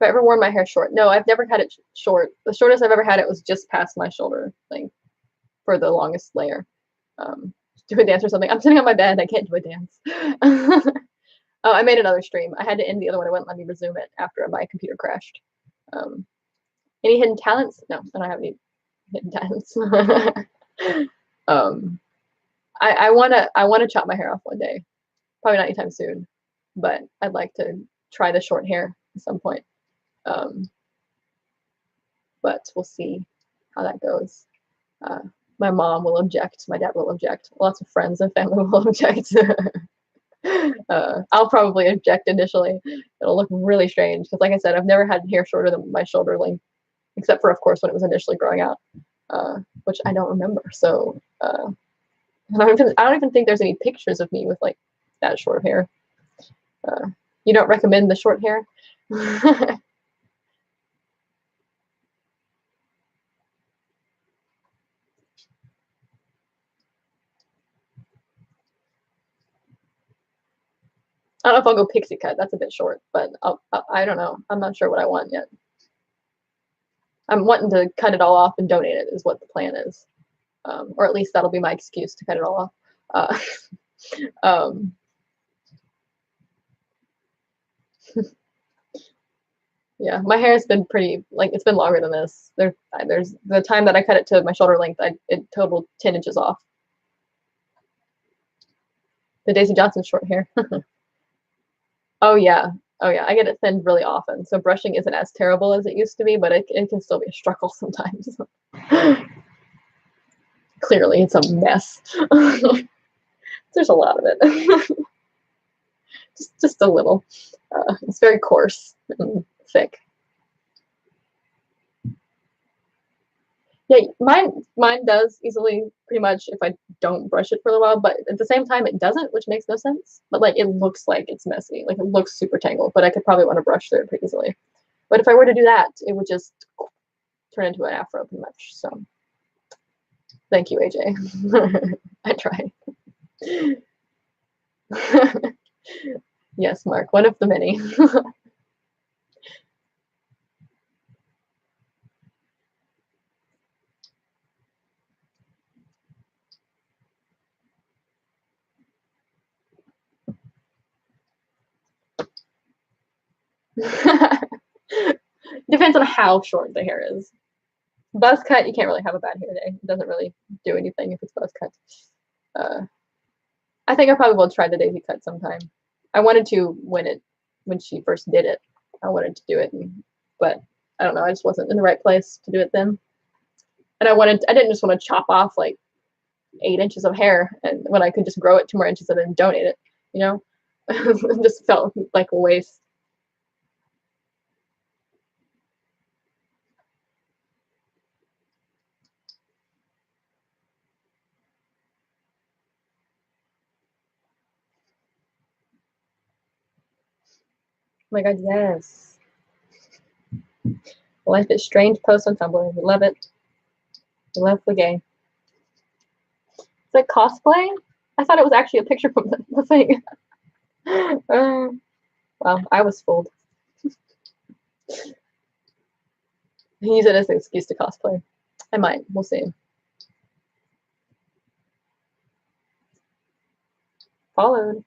Have I ever worn my hair short? No, I've never had it short. The shortest I've ever had it was just past my shoulder, like for the longest layer. Do a dance or something. I'm sitting on my bed. I can't do a dance. Oh, I made another stream. I had to end the other one. It wouldn't let me resume it after my computer crashed. Any hidden talents? No, I don't have any hidden talents. I wanna chop my hair off one day. Probably not anytime soon, but I'd like to try the short hair at some point. But we'll see how that goes. My mom will object. My dad will object. Lots of friends and family will object. I'll probably object initially. It'll look really strange because, like I said, I've never had hair shorter than my shoulder length, except for, of course, when it was initially growing out, which I don't remember. So I don't even think there's any pictures of me with like that short hair. You don't recommend the short hair? I don't know if I'll go pixie cut. That's a bit short, but I don't know. I'm not sure what I want yet. I'm wanting to cut it all off and donate it is what the plan is. Or at least that'll be my excuse to cut it all off. Yeah, my hair has been pretty, like, it's been longer than this. There's the time that I cut it to my shoulder length, it totaled 10 inches off. The Daisy Johnson short hair. Oh yeah, oh yeah, I get it thinned really often, so brushing isn't as terrible as it used to be, but it can still be a struggle sometimes. Clearly, it's a mess. There's a lot of it. just a little. It's very coarse and thick. Yeah, mine does easily, pretty much, if I don't brush it for a while, but at the same time it doesn't, which makes no sense. But like it looks like it's messy, like it looks super tangled, but I could probably want to brush through it pretty easily. But if I were to do that, it would just turn into an afro pretty much. So thank you, AJ. I tried. Yes, Mark, one of the many. Depends on how short the hair is. Buzz cut, you can't really have a bad hair day. It doesn't really do anything if it's buzz cut. I think I probably will try the daisy cut sometime. I wanted to when she first did it. I wanted to do it, but I don't know. I just wasn't in the right place to do it then. And I didn't just want to chop off like 8 inches of hair, and when I could just grow it 2 more inches and then donate it. You know, it just felt like a waste. Oh my god, yes. Life is Strange post on Tumblr. We love it. We love the game. It's like cosplay? I thought it was actually a picture from the thing. Well, I was fooled. Use it as an excuse to cosplay. I might. We'll see. Followed.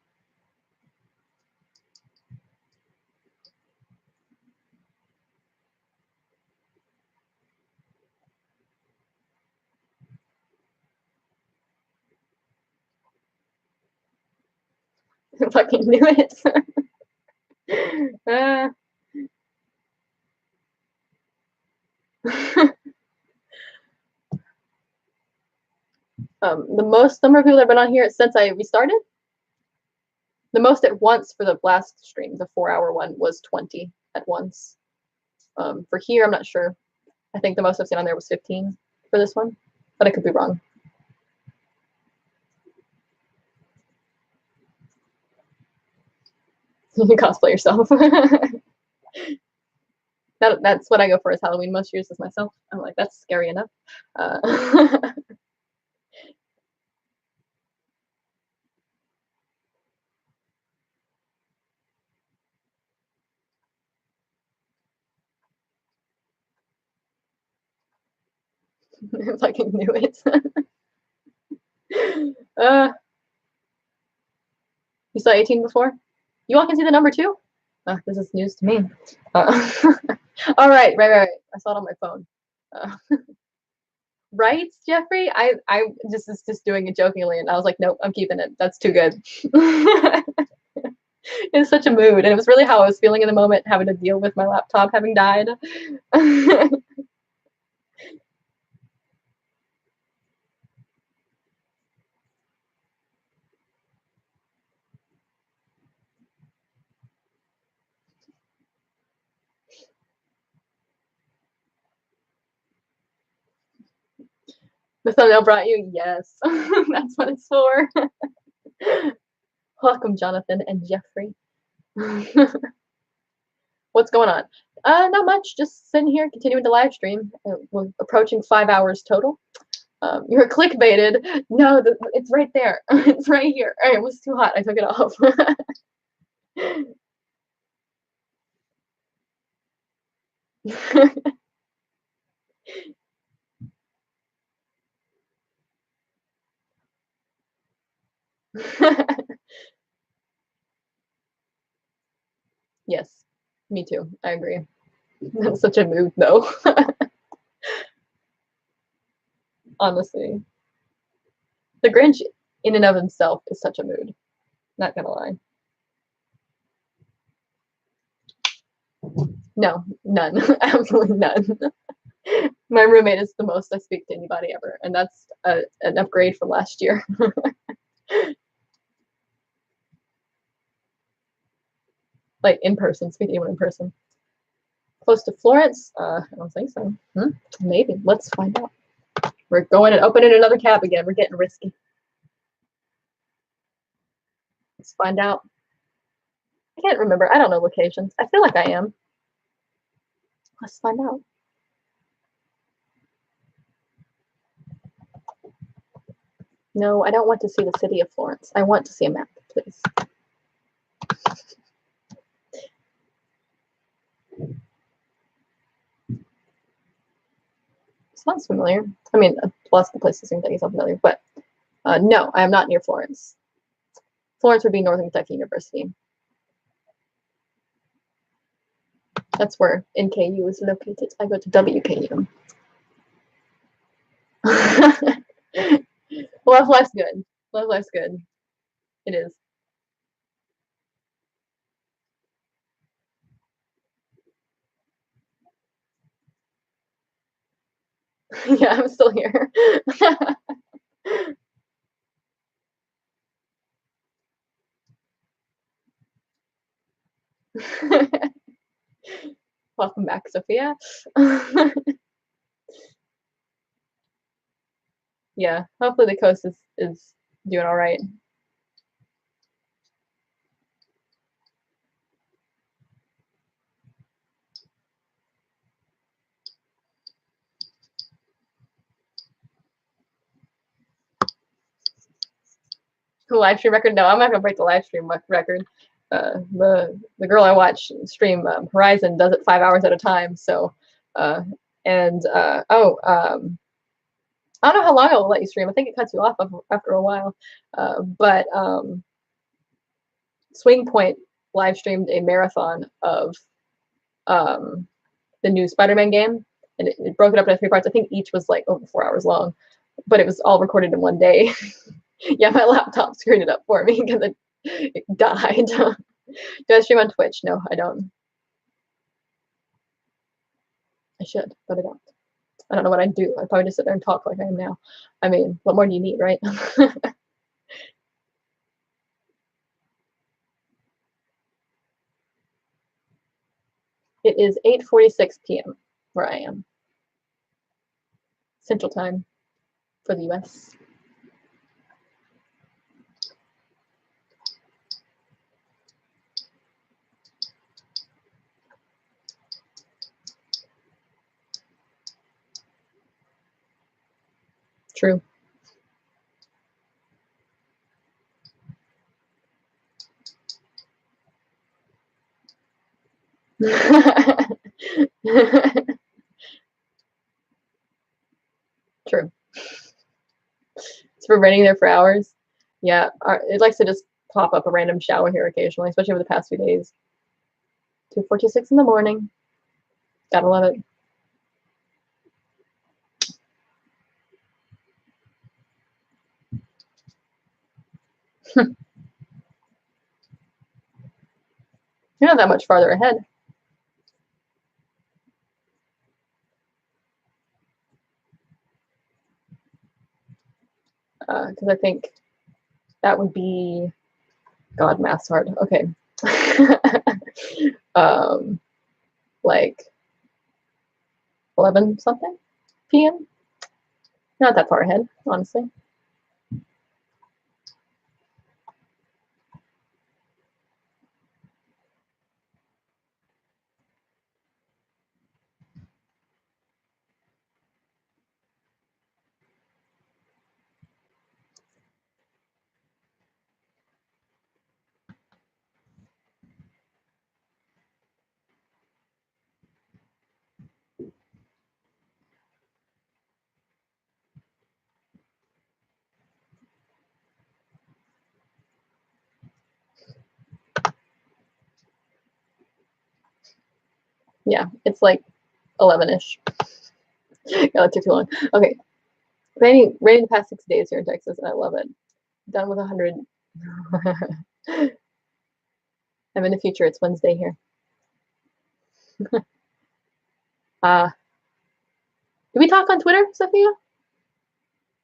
Fucking knew it. The most number of people that have been on here since I restarted, the most at once for the last stream, the 4-hour one, was 20 at once. For here, I'm not sure. I think the most I've seen on there was 15 for this one, but I could be wrong. You can cosplay yourself. That's what I go for as Halloween most years as myself. I'm like, that's scary enough. I fucking knew it. You saw 18 before? You all can see the number too? This is news to me. All right. I saw it on my phone. Right, Jeffrey? I just is just doing it jokingly, and I was like, nope, I'm keeping it. That's too good. It's such a mood, and it was really how I was feeling in the moment, having to deal with my laptop having died. The thumbnail brought you? Yes. That's what it's for. Welcome, Jonathan and Jeffrey. What's going on? Not much. Just sitting here, continuing to live stream. We're approaching 5 hours total. You're clickbaited. No, it's right there. It's right here. It was too hot. I took it off. Yes, me too. I agree. That's such a mood, though. Honestly, the Grinch, in and of himself, is such a mood. Not gonna lie. No, none. Absolutely none. My roommate is the most I speak to anybody ever, and that's an upgrade from last year. Like in person, speak to anyone in person. Close to Florence? I don't think so. Maybe. Let's find out. We're going and opening another cab again. We're getting risky. Let's find out. I can't remember. I don't know locations. I feel like I am. Let's find out. No, I don't want to see the city of Florence. I want to see a map, please. Sounds familiar. I mean, lots of the places seem like sound familiar, but no, I am not near Florence. Florence would be Northern Kentucky University. That's where NKU is located. I go to WKU. Love life's good. Love life's good. It is. Yeah, I'm still here. Welcome back, Sophia. Yeah, hopefully the coast is doing all right. The live stream record? No, I'm not gonna break the live stream record. The girl I watch stream Horizon does it 5 hours at a time. So, I don't know how long it will let you stream. I think it cuts you off after a while. But Swing Point live streamed a marathon of the new Spider-Man game, and it broke it up into 3 parts. I think each was like over 4 hours long, but it was all recorded in one day. Yeah, my laptop screwed it up for me because it died. Do I stream on Twitch? No, I don't. I should, but I don't. I don't know what I'd do. I'd probably just sit there and talk like I am now. I mean, what more do you need, right? It is 8:46 p.m. where I am. Central Time for the US. True. True. It's for renting there for hours. Yeah, it likes to just pop up a random shower here occasionally, especially over the past few days. 2:46 in the morning. Gotta love it. You're not that much farther ahead. Because I think that would be, God, math's hard. Okay. Like 11 something p.m. Not that far ahead, honestly. Yeah, it's like 11-ish. God, that took too long. Okay. Raining the past 6 days here in Texas, and I love it. Done with 100. I'm in the future. It's Wednesday here. Do we talk on Twitter, Sophia?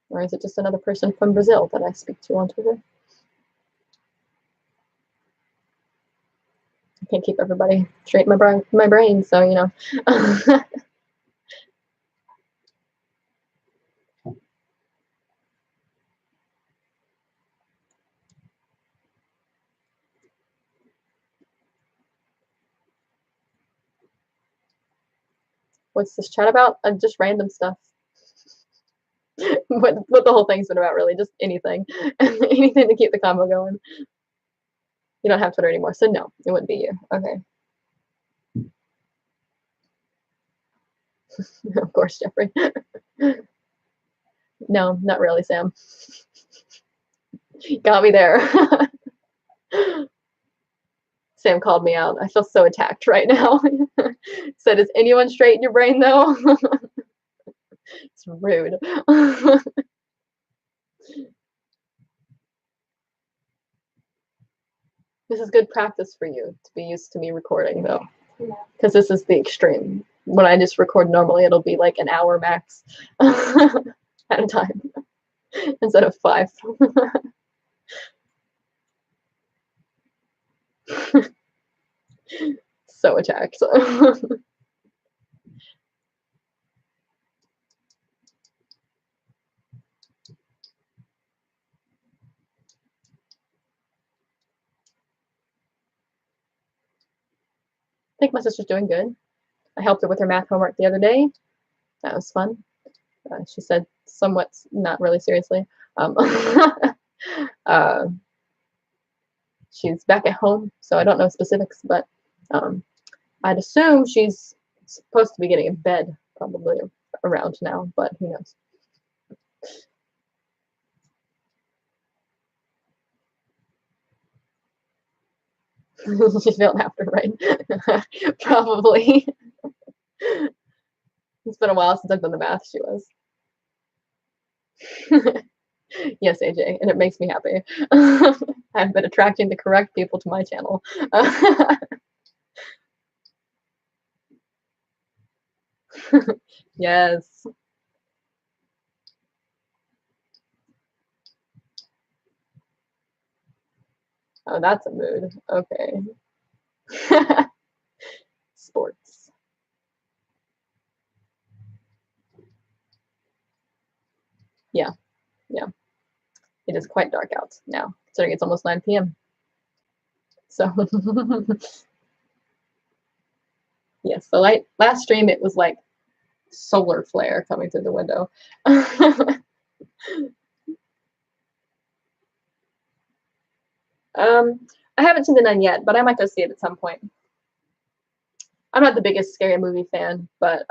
Or is it just another person from Brazil that I speak to on Twitter? I can't keep everybody straight in my brain, so you know. What's this chat about? Just random stuff. what the whole thing's been about, really, just anything. Anything to keep the combo going. You don't have Twitter anymore, so no, it wouldn't be you. Okay. Of course, Jeffrey. No, not really, Sam. Got me there. Sam called me out. I feel so attacked right now. Said, is anyone straight in your brain, though? It's rude. This is good practice for you to be used to me recording, though. Because this is the extreme. When I just record normally, it'll be like an hour max at a time instead of 5. So attacked. I think my sister's doing good. I helped her with her math homework the other day. That was fun. She said somewhat, not really seriously. She's back at home, so I don't know specifics, but I'd assume she's supposed to be getting in bed probably around now, but who knows. She's feeling after, right? Probably. It's been a while since I've done the math. She was. Yes, AJ, and it makes me happy. I've been attracting the correct people to my channel. Yes. Oh, that's a mood. Okay. Sports. Yeah, yeah. It is quite dark out now, considering it's almost 9 p.m. So, yes, the last stream, it was like solar flare coming through the window. I haven't seen The Nun yet, but I might go see it at some point. I'm not the biggest scary movie fan, but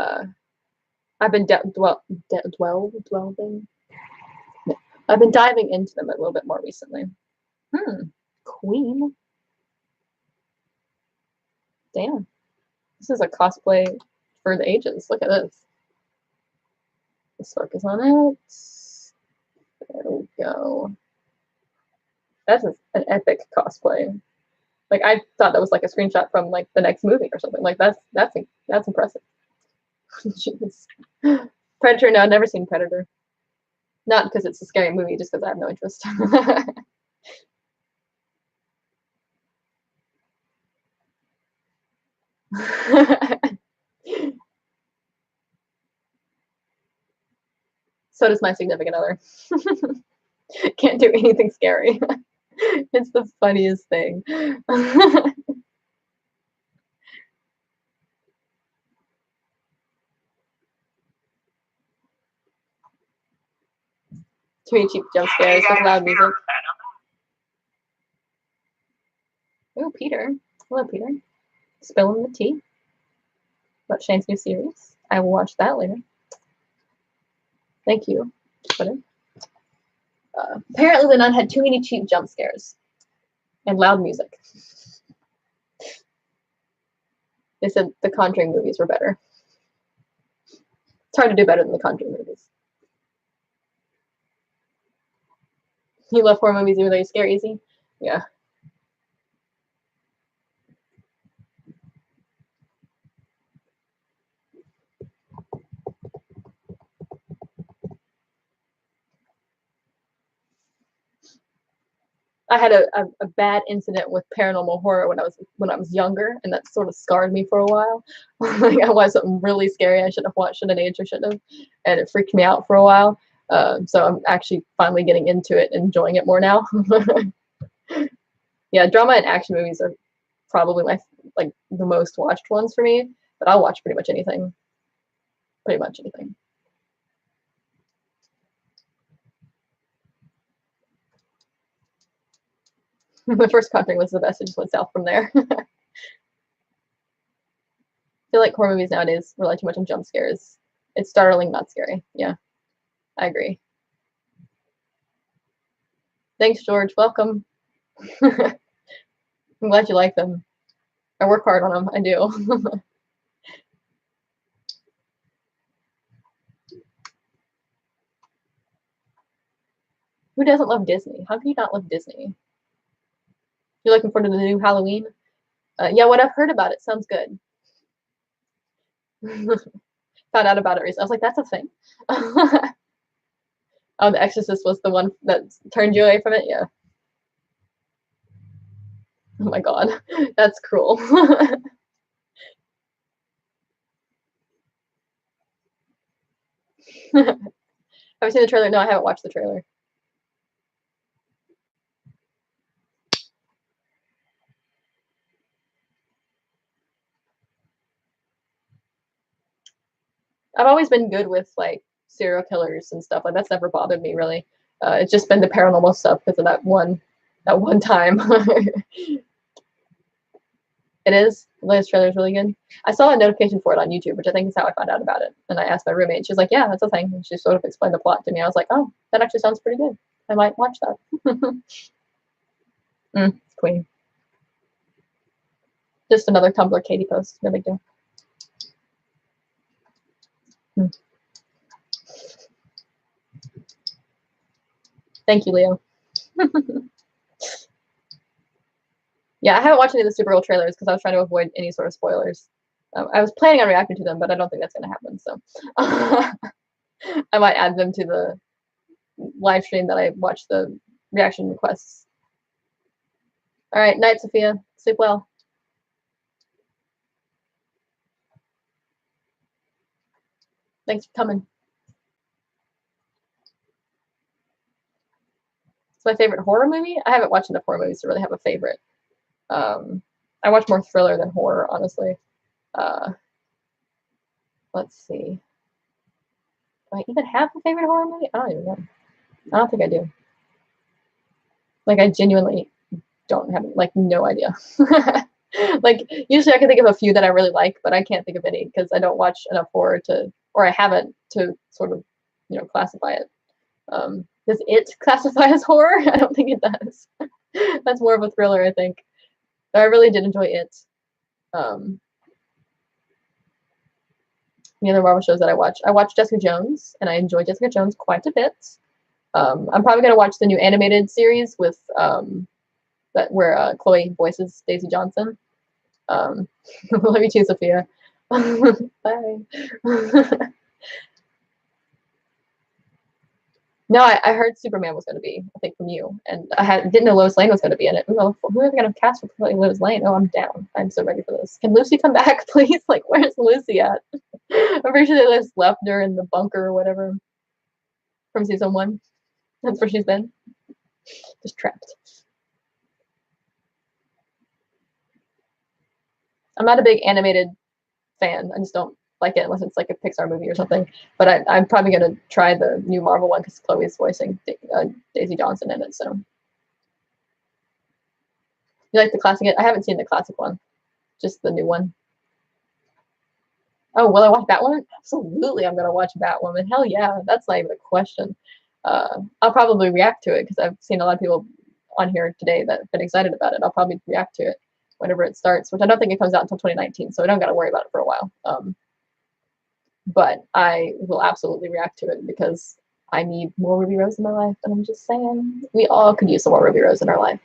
I've been delving. I've been diving into them a little bit more recently. Queen. Damn. This is a cosplay for the ages. Look at this. This work is on it. There we go. That's an epic cosplay. Like, I thought that was like a screenshot from like the next movie or something. Like, that's impressive. Jeez. Predator, no, I've never seen Predator. Not because it's a scary movie, just because I have no interest. So does my significant other. Can't do anything scary. It's the funniest thing. Too many cheap jump scares with loud music. Oh, Peter. Hello, Peter. Spilling the tea about Shane's new series. I will watch that later. Thank you, Twitter. Apparently, The Nun had too many cheap jump scares and loud music. They said the Conjuring movies were better. It's hard to do better than the Conjuring movies. You love horror movies even though you scare easy? Yeah. I had a bad incident with paranormal horror when I was younger, and that sort of scarred me for a while. Like, I watched something really scary I shouldn't have watched at an age I shouldn't have, and it freaked me out for a while. So I'm actually finally getting into it and enjoying it more now. Yeah, drama and action movies are probably my the most watched ones for me, but I'll watch pretty much anything. Pretty much anything. The first Conjuring was the best. It just went south from there. I feel like horror movies nowadays rely too much on jump scares. It's startling, not scary. Yeah, I agree. Thanks, George. Welcome. I'm glad you like them. I work hard on them. I do. Who doesn't love Disney? How can you not love Disney? You're looking forward to the new Halloween? Yeah, what I've heard about it sounds good. Found out about it recently. I was like, that's a thing. Oh, The Exorcist was the one that turned you away from it? Yeah. Oh my god. That's cruel. Have you seen the trailer? No, I haven't watched the trailer. I've always been good with like serial killers and stuff. Like, that's never bothered me really. It's just been the paranormal stuff because of that one time. It is. The latest trailer is really good. I saw a notification for it on YouTube, which I think is how I found out about it. And I asked my roommate. She was like, "Yeah, that's a thing." And she sort of explained the plot to me. I was like, "Oh, that actually sounds pretty good. I might watch that." Queen. Just another Tumblr Katie post. No big deal. Thank you, Leo. Yeah, I haven't watched any of the Supergirl trailers because I was trying to avoid any sort of spoilers. I was planning on reacting to them, but I don't think that's going to happen. So I might add them to the live stream that I watch the reaction requests. All right, night, Sophia. Sleep well. Thanks for coming. It's my favorite horror movie. I haven't watched enough horror movies to really have a favorite. I watch more thriller than horror, honestly. Let's see. Do I even have a favorite horror movie? I don't even know. I don't think I do. Like, I genuinely don't have, like, no idea. Like, usually I can think of a few that I really like, but I can't think of any because I don't watch enough horror to, or I haven't to sort of, you know, classify it. Does it classify as horror? I don't think it does. That's more of a thriller, I think. But I really did enjoy it. The other Marvel shows that I watched Jessica Jones, and I enjoyed Jessica Jones quite a bit. I'm probably gonna watch the new animated series with that where Chloe voices Daisy Johnson. Love you too, Sophia. Bye. No, I heard Superman was going to be, I think, from you, and didn't know Lois Lane was going to be in it. Ooh, who are they going to cast for playing Lois Lane? Oh, I'm down. I'm so ready for this. Can Lucy come back, please? Like, where's Lucy at? I'm pretty sure they just left her in the bunker or whatever from season 1. That's where she's been, just trapped. I'm not a big animated fan. I just don't like it unless it's like a Pixar movie or something. But I'm probably gonna try the new Marvel one because Chloe's voicing Daisy Johnson in it. So you like the classic? I haven't seen the classic one, just the new one. Oh, will I watch Batwoman? Absolutely, I'm gonna watch Batwoman. Hell yeah, that's not even a question. I'll probably react to it because I've seen a lot of people on here today that have been excited about it. I'll probably react to it whenever it starts, which I don't think it comes out until 2019, so I don't got to worry about it for a while. But I will absolutely react to it because I need more Ruby Rose in my life, and I'm just saying we all could use some more Ruby Rose in our life.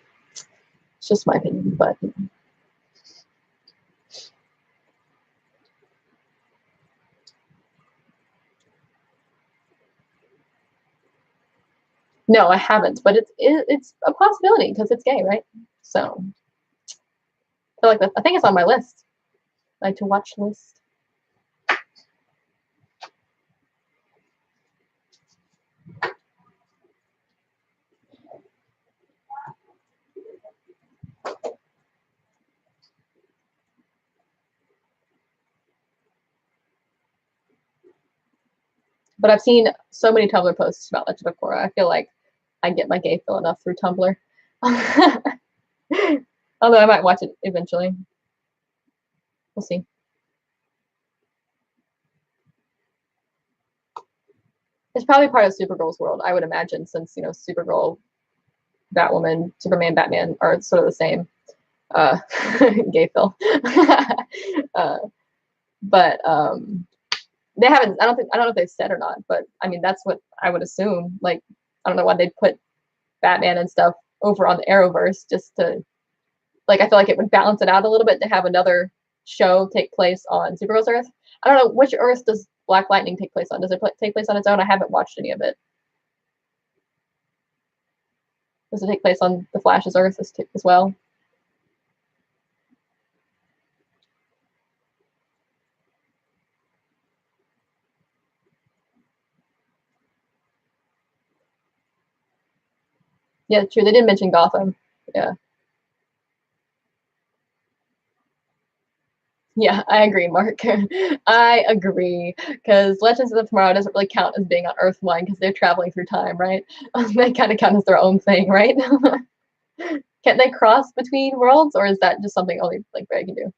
It's just my opinion, but you know. No, I haven't, but it's a possibility because it's gay, right? So I feel like I think it's on my list, like to watch list. But I've seen so many Tumblr posts about Legend of Korra. I feel like I get my gay fill enough through Tumblr. Although I might watch it eventually. We'll see. It's probably part of Supergirl's world, I would imagine, since you know Supergirl, Batwoman, Superman, Batman are sort of the same. Gay Phil. But they haven't. I don't know if they've said or not, but I mean that's what I would assume. Like I don't know why they'd put Batman and stuff over on the Arrowverse just to like I feel like it would balance it out a little bit to have another show take place on Supergirl's Earth. I don't know which Earth does Black Lightning take place on. Does it take place on its own? I haven't watched any of it. Does it take place on the Flash's Earth as well? Yeah, true. They didn't mention Gotham. Yeah. Yeah, I agree, Mark. I agree because Legends of Tomorrow doesn't really count as being on Earth 1 because they're traveling through time, right? They kind of count as their own thing, right? Can't they cross between worlds, or is that just something only like Barry can do?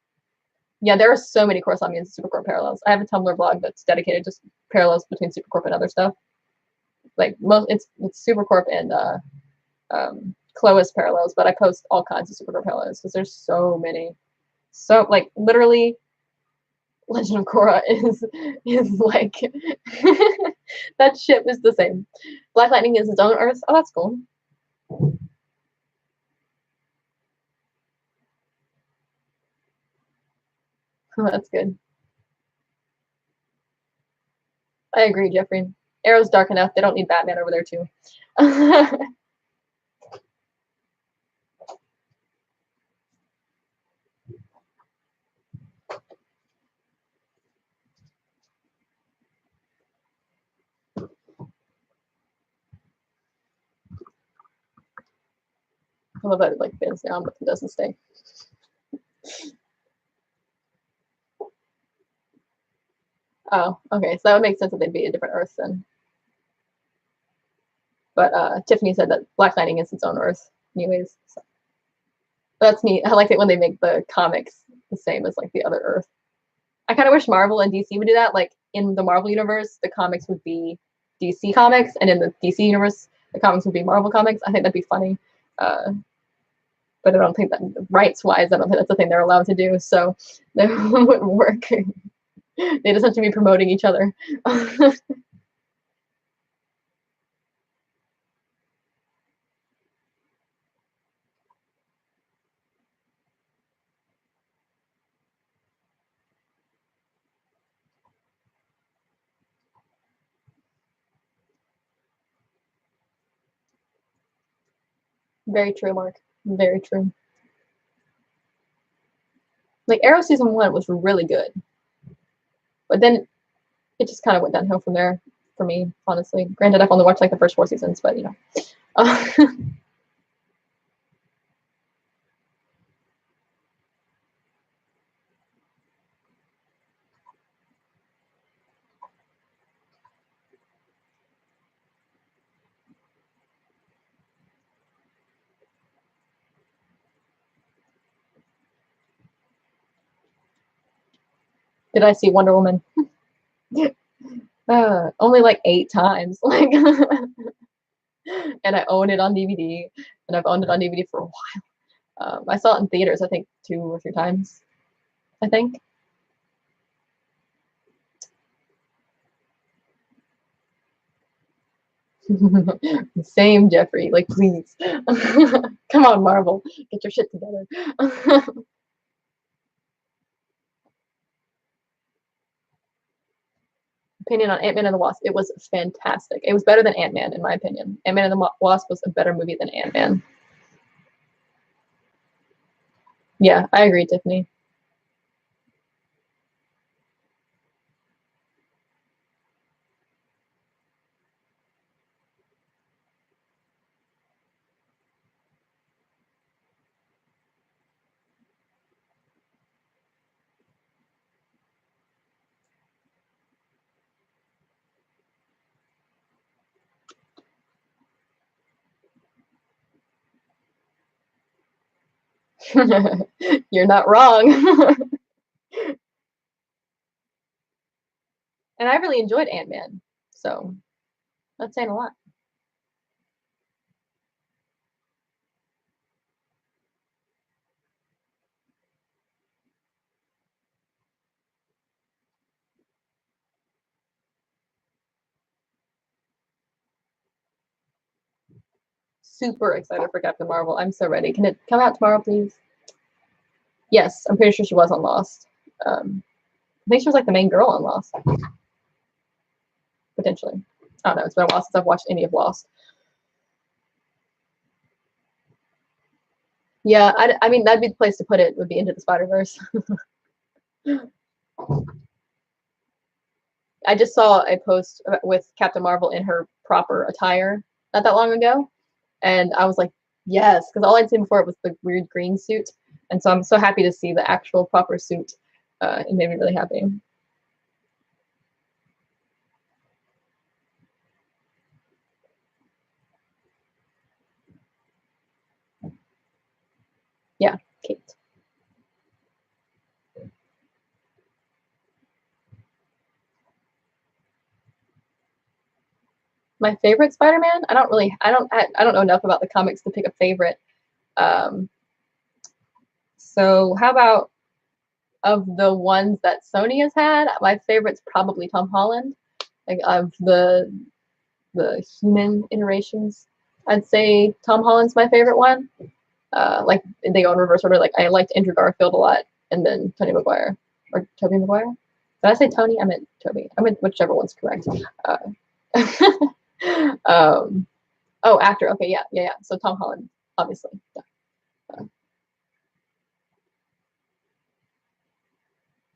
Yeah, there are so many corresponding Supercorp parallels. I have a Tumblr blog that's dedicated to parallels between Supercorp and other stuff. Like it's Supercorp and Clois parallels, but I post all kinds of Supercorp parallels because there's so many. So like literally Legend of Korra is like that ship is the same. Black Lightning is its own Earth. Oh, that's cool. Oh, that's good. I agree, Jeffrey. Arrow's dark enough. They don't need Batman over there too. I love that it like bends down, but it doesn't stay. Oh, okay. So that would make sense that they'd be a different Earth then. But Tiffany said that Black Lightning is its own Earth, anyways. So that's neat. I like it when they make the comics the same as like the other Earth. I kind of wish Marvel and DC would do that. Like in the Marvel universe, the comics would be DC comics, and in the DC universe, the comics would be Marvel comics. I think that'd be funny. But I don't think that rights wise, I don't think that's the thing they're allowed to do. So that wouldn't work. They just have to be promoting each other. Very true, Mark. Very true. Like Arrow season 1 was really good, but then it just kind of went downhill from there for me, honestly. Granted, I've only watched like the first 4 seasons, but you know. Did I see Wonder Woman? Only like 8 times. Like, and I own it on DVD, and I've owned it on DVD for a while. I saw it in theaters, I think 2 or 3 times. I think. Same, Jeffrey. Like, please, come on, Marvel, get your shit together. Opinion on Ant-Man and the Wasp. It was fantastic. It was better than Ant-Man, in my opinion. Ant-Man and the Wasp was a better movie than Ant-Man. Yeah, I agree, Tiffany. You're not wrong. And I really enjoyed Ant-Man, so that's saying a lot. Super excited for Captain Marvel. I'm so ready. Can it come out tomorrow, please? Yes, I'm pretty sure she was on Lost. I think she was like the main girl on Lost, potentially. I don't know. It's been a while since I've watched any of Lost. Yeah, I mean that'd be the place to put it. Would be Into the Spider-Verse. I just saw a post with Captain Marvel in her proper attire not that long ago, and I was like, yes, because all I'd seen before it was the weird green suit, and so I'm so happy to see the actual proper suit. It made me really happy. Yeah, Kate. My favorite Spider-Man? I don't know enough about the comics to pick a favorite. Um, so how about of the ones that Sony has had, my favorite's probably Tom Holland. Like of the human iterations, I'd say Tom Holland's my favorite one. Like they go in reverse order. Like I liked Andrew Garfield a lot, and then Tony Maguire. or Tobey Maguire. Did I say Tony? I meant Toby. I meant whichever one's correct. Oh, actor. Okay, yeah. So Tom Holland, obviously. Yeah.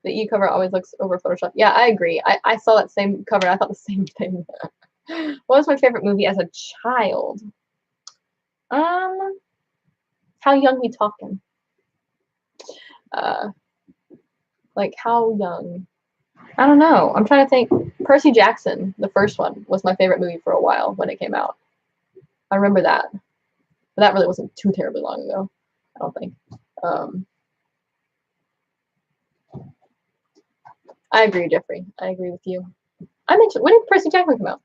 The E cover always looks over Photoshop. Yeah, I agree. I saw that same cover. I thought the same thing. What was my favorite movie as a child? How young we talking? Like how young? I don't know. I'm trying to think. Percy Jackson, the first one, was my favorite movie for a while when it came out. I remember that. But that really wasn't too terribly long ago, I don't think. I agree, Jeffrey. I agree with you. I mentioned, when did Percy Jackson come out?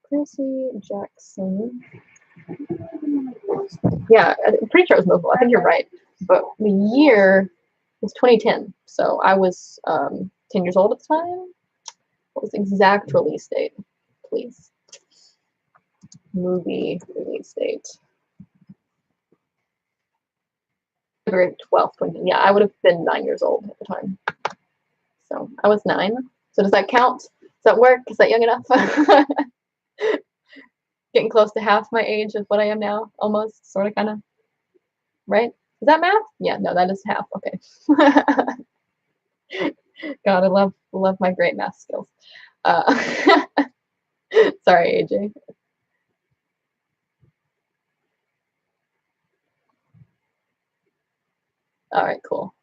Percy Jackson. Yeah, I'm pretty sure it was mobile. I think you're right. But the year was 2010. So I was 10 years old at the time. What was the exact release date, please? Movie release date. February 12th, 2010. Yeah, I would have been 9 years old at the time. So I was 9. So does that count? Does that work? Is that young enough? Getting close to half my age of what I am now, almost, sort of, kind of. Right? Is that math? Yeah, no, that is half. Okay. God, I love my great math skills. Sorry, AJ. All right, cool.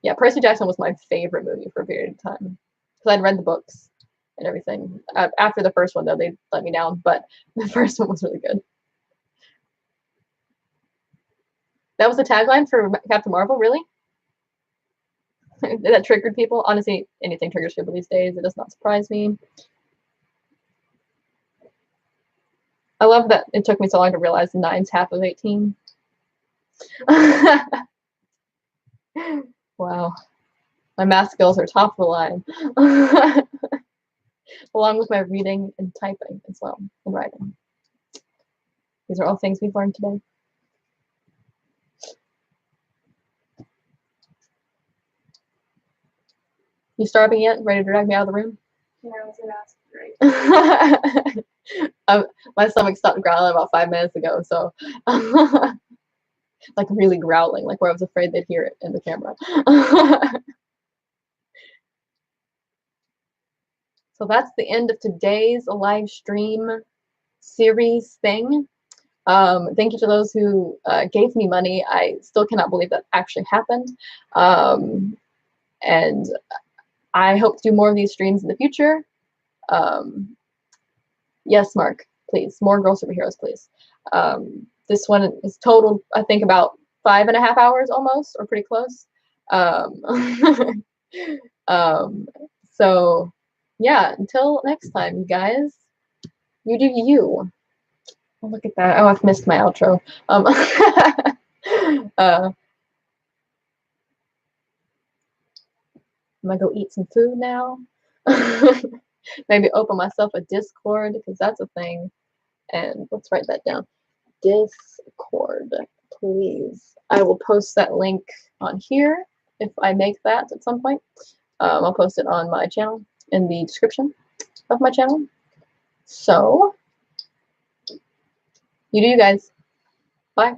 Yeah, Percy Jackson was my favorite movie for a period of time because I'd read the books and everything. After the first one, though, they let me down, but the first one was really good. That was the tagline for Captain Marvel, really? That triggered people? Honestly, anything triggers people these days. It does not surprise me. I love that it took me so long to realize 9's half of 18. Wow. My math skills are top of the line. Along with my reading and typing as well, and writing. These are all things we've learned today. You starving yet? Ready to drag me out of the room? Yeah, I was gonna ask, right? My stomach stopped growling about 5 minutes ago, so like really growling, like where I was afraid they'd hear it in the camera. So that's the end of today's live stream series thing. Thank you to those who gave me money. I still cannot believe that actually happened. And I hope to do more of these streams in the future. Yes, Mark, please. More Girl Superheroes, please. This one is total, I think, about 5.5 hours almost, or pretty close. So, yeah, until next time, you guys, you do you. Oh, look at that. Oh, I've missed my outro. I'm gonna go eat some food now. Maybe open myself a Discord because that's a thing. And let's write that down. Discord, please. I will post that link on here if I make that at some point. I'll post it on my channel in the description of my channel. So, you do you guys. Bye.